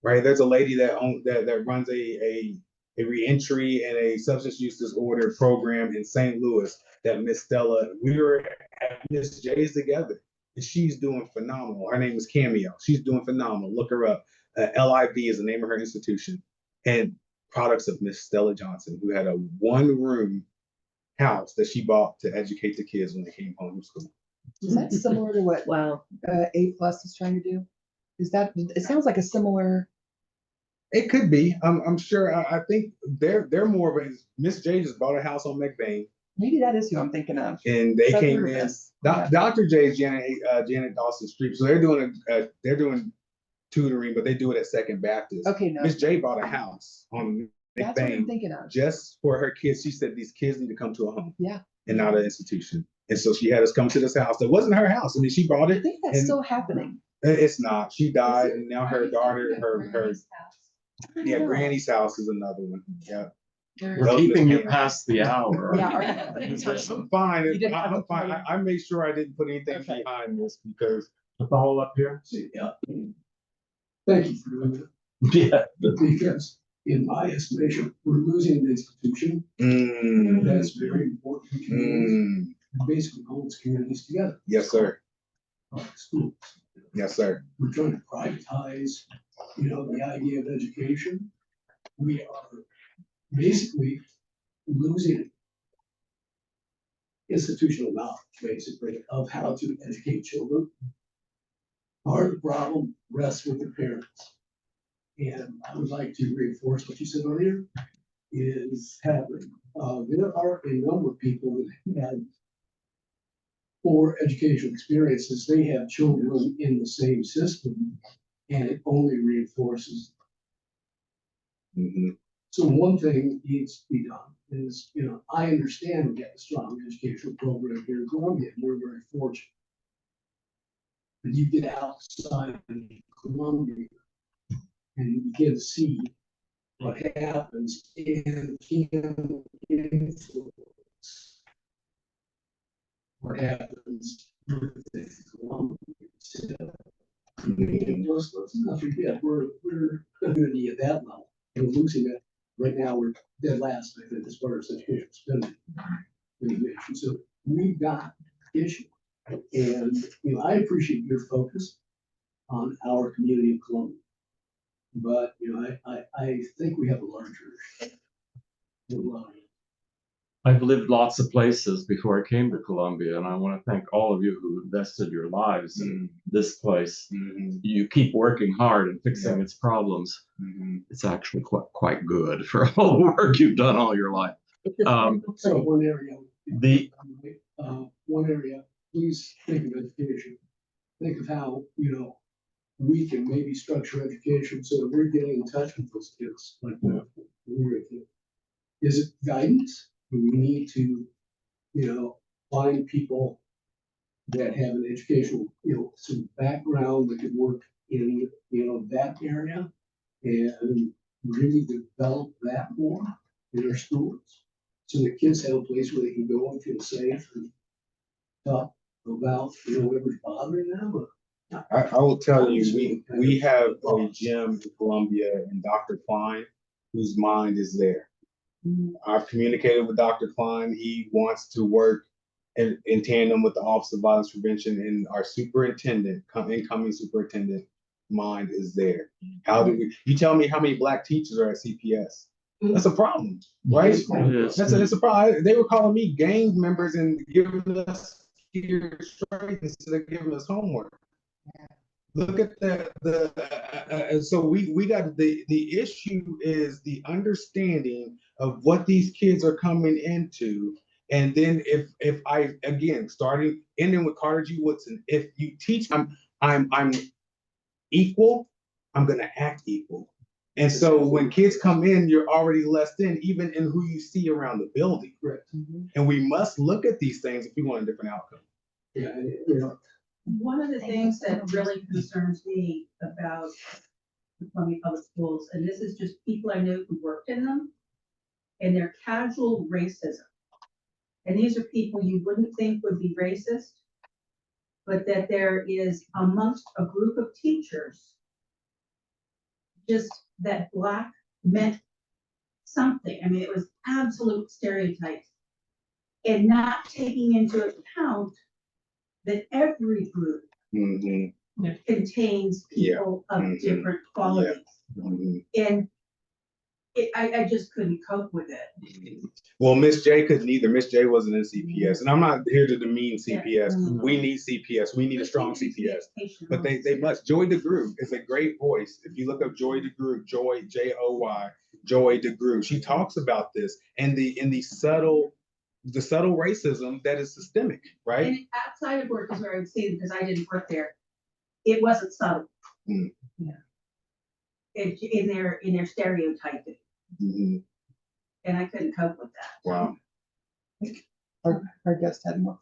Right? There's a lady that runs a reentry and a substance use disorder program in St. Louis that Miss Stella, we were at Miss J's together, and she's doing phenomenal. Her name is Cameo. She's doing phenomenal. Look her up. LIV is the name of her institution. And products of Miss Stella Johnson, who had a one-room house that she bought to educate the kids when they came home from school. Is that similar to what Wow. A+ is trying to do? It sounds like a similar. It could be. I'm sure. I think they're more of a. Miss J just bought a house on McBain, Maybe that is who I'm thinking of. and they So I've came heard of in. this. Yeah. Dr. J is Janet Dawson Street, so they're doing tutoring, but they do it at Second Baptist. Okay, no. Miss J bought a house on That's what I'm McBain thinking of. just for her kids. She said these kids need to come to a home, Yeah. and not an institution. And so she had us come to this house. That wasn't her house. I mean, she bought I it. think that's and still happening. It's not. She died, and now her daughter, her Granny's house is another one. Yeah. We're keeping you past the hour. Yeah, I'm fine. You didn't have I'm a fine. plan. I made sure I didn't put anything Okay. behind this because To follow up here? Yeah. Thank you for doing that, Yeah. because in my estimation, we're losing an institution that's very important to communities, and basically holds communities together. Yes, sir. Schools. Yes, sir. We're trying to privatize, the idea of education. We are basically losing institutional knowledge, basically, of how to educate children. Part of the problem rests with the parents. And I would like to reinforce what you said earlier, is happening. There are a number of people that had poor educational experiences. They have children in the same system, and it only reinforces. So one thing needs to be done is, I understand we have a strong educational program here in Columbia, and we're very fortunate. But you get outside of Columbia and you begin to see what happens and can influence what happens with the Columbia. Let's not forget, we're community at that level. We're losing it. Right now, we're dead last, I think, as far as education spending in the nation. So we've got issues. And, I appreciate your focus on our community of Columbia. But, I think we have a larger issue. I've lived lots of places before I came to Columbia, and I want to thank all of you who invested your lives in this place. You keep working hard and fixing its problems. It's actually quite good for all the work you've done all your life. So one area, please think of education. Think of how, we can maybe structure education so that we're getting in touch with those kids. Like, is it guidance? Do we need to, find people that have an educational, some background that could work in, that area and really develop that more in our schools? So the kids have a place where they can go and feel safe and talk about, whatever's bothering them. I will tell you, we have a gym in Columbia and Dr. Klein, whose mind is there. I've communicated with Dr. Klein. He wants to work in tandem with the Office of Violence Prevention and our superintendent, incoming superintendent, mind is there? How do we? You tell me how many Black teachers are at CPS? That's a problem, right? It's a problem. They were calling me gang members and giving us straight instead of giving us homework. Look at so we got the issue is the understanding of what these kids are coming into. And then if I again ending with Carter G. Woodson, if you teach I'm equal, I'm gonna act equal. And so when kids come in, you're already less than, even in who you see around the building. Right. And we must look at these things if we want a different outcome. Yeah, you know, One of the things that really concerns me about the Columbia Public Schools, and this is just people I know who worked in them, and their casual racism. And these are people you wouldn't think would be racist, but that there is amongst a group of teachers, just that Black meant something. I mean, it was absolute stereotypes. And not taking into account that every group contains people of different qualities. And I just couldn't cope with it. Well, Miss J couldn't either. Miss J wasn't in CPS. And I'm not here to demean CPS. We need CPS. We need a strong CPS. But they must. Joy DeGroot is a great voice. If you look up Joy DeGroot, Joy, J-O-Y, Joy DeGroot, she talks about this and the subtle racism that is systemic, right? And outside of work is where I would see it, because I didn't work there. It wasn't subtle. Yeah. In their stereotyping. And I couldn't cope with that. Wow. Our guest had more.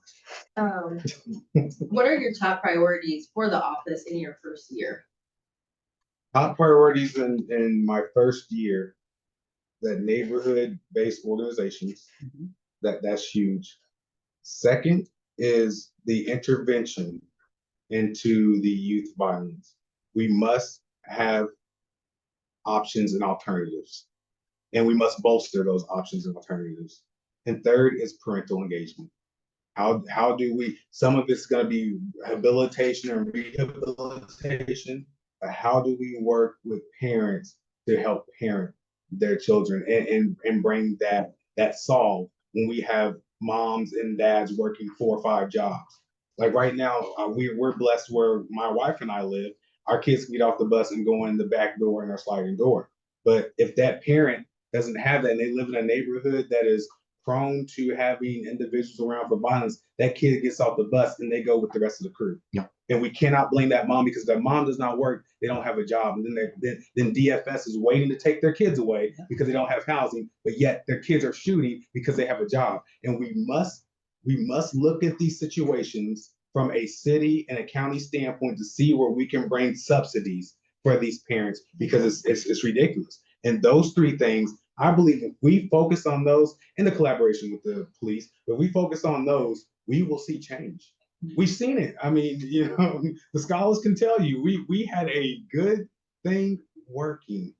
What are your top priorities for the office in your first year? Top priorities in my first year, that neighborhood-based organizations, that's huge. Second is the intervention into the youth violence. We must have options and alternatives, and we must bolster those options and alternatives. And third is parental engagement. How do we, some of it's going to be habilitation and rehabilitation, but how do we work with parents to help parent their children and bring that solve when we have moms and dads working 4 or 5 jobs? Like right now, we're blessed where my wife and I live. Our kids can get off the bus and go in the back door in our sliding door. But if that parent doesn't have that and they live in a neighborhood that is prone to having individuals around for violence, that kid gets off the bus and they go with the rest of the crew. Yeah. And we cannot blame that mom, because if that mom does not work, they don't have a job. And then DFS is waiting to take their kids away because they don't have housing, but yet their kids are shooting because they have a job. And we must look at these situations from a city and a county standpoint to see where we can bring subsidies for these parents, because it's ridiculous. And those 3 things, I believe if we focus on those, in the collaboration with the police, but we focus on those, we will see change. We've seen it. I mean, the scholars can tell you, we had a good thing working,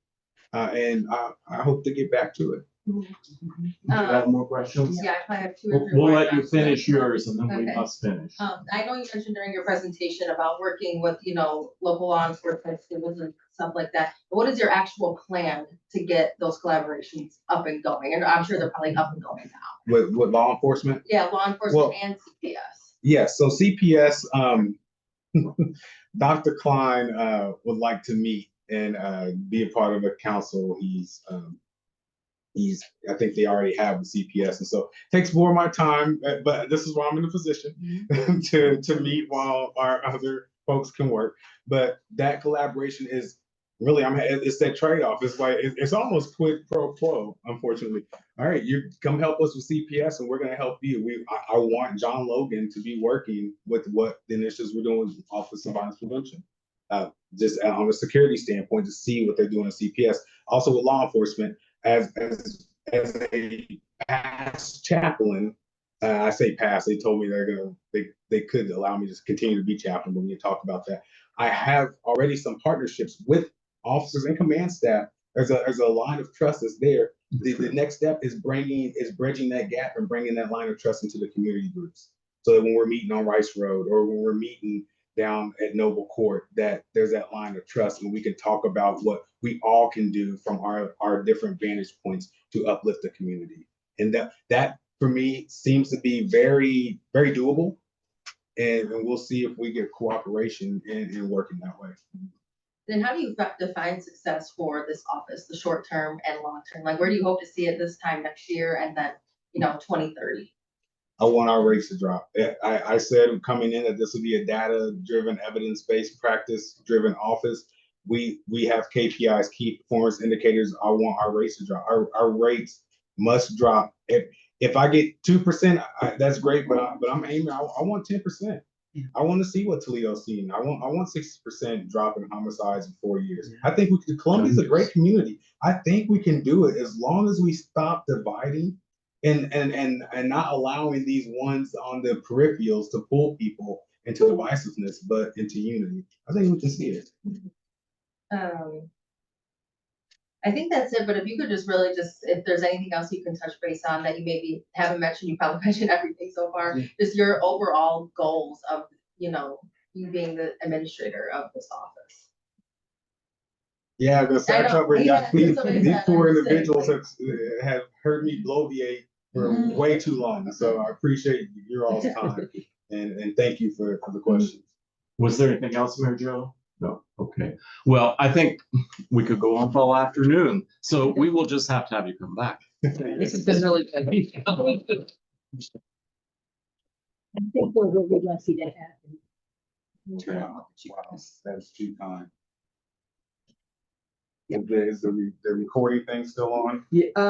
and I hope to get back to it. Do you have more questions? Yeah, I have 2 or 3 We'll more let you questions. finish yours and then we Okay. must finish. I know you mentioned during your presentation about working with, local law enforcement, civils and stuff like that. But what is your actual plan to get those collaborations up and going? And I'm sure they're probably up and going now. With law enforcement? Yeah, law enforcement and CPS. Yes. So CPS, Dr. Klein would like to meet and be a part of a council. I think they already have the CPS, and so it takes more of my time, but this is why I'm in a position to meet while our other folks can work. But that collaboration is really, it's that trade-off. It's like, it's almost quid pro quo, unfortunately. All right, you come help us with CPS and we're gonna help you. I want John Logan to be working with what the initiatives we're doing with Office of Violence Prevention. Just on a security standpoint, to see what they're doing in CPS. Also with law enforcement, as a past chaplain, I say past, they told me they could allow me to continue to be chaplain, but we can talk about that. I have already some partnerships with officers and command staff. There's a line of trust that's there. The next step is bridging that gap and bringing that line of trust into the community groups. So that when we're meeting on Rice Road, or when we're meeting down at Noble Court, that there's that line of trust and we can talk about what we all can do from our different vantage points to uplift the community. And that for me seems to be very, very doable. And we'll see if we get cooperation in working that way. Then how do you define success for this office, the short term and long term? Like, where do you hope to see it this time next year and then, 2030? I want our rates to drop. I said coming in that this would be a data-driven, evidence-based, practice-driven office. We have KPIs, key performance indicators. I want our rates to drop. Our rates must drop. If I get 2%, that's great, but I'm aiming. I want 10%. I want to see what Toledo's seeing. I want 60% drop in homicides in 4 years. I think Columbia's a great community. I think we can do it as long as we stop dividing and not allowing these ones on the peripherals to pull people into divisiveness, but into unity. I think we can see it. I think that's it, but if you could just really if there's anything else you can touch base on that you maybe haven't mentioned, you probably mentioned everything so far, just your overall goals of, you being the administrator of this office. Yeah, because I covered these poor individuals exactly. have heard me bloviate for way too long. So I appreciate your all's time and thank you for the questions. Was there anything else, Mary Jo? No. Okay. Well, I think we could go on all afternoon. So we will just have to have you come back. This has been really good. I think we're really lucky to have him. Wow, that's too kind. Is the recording thing still on? Yeah.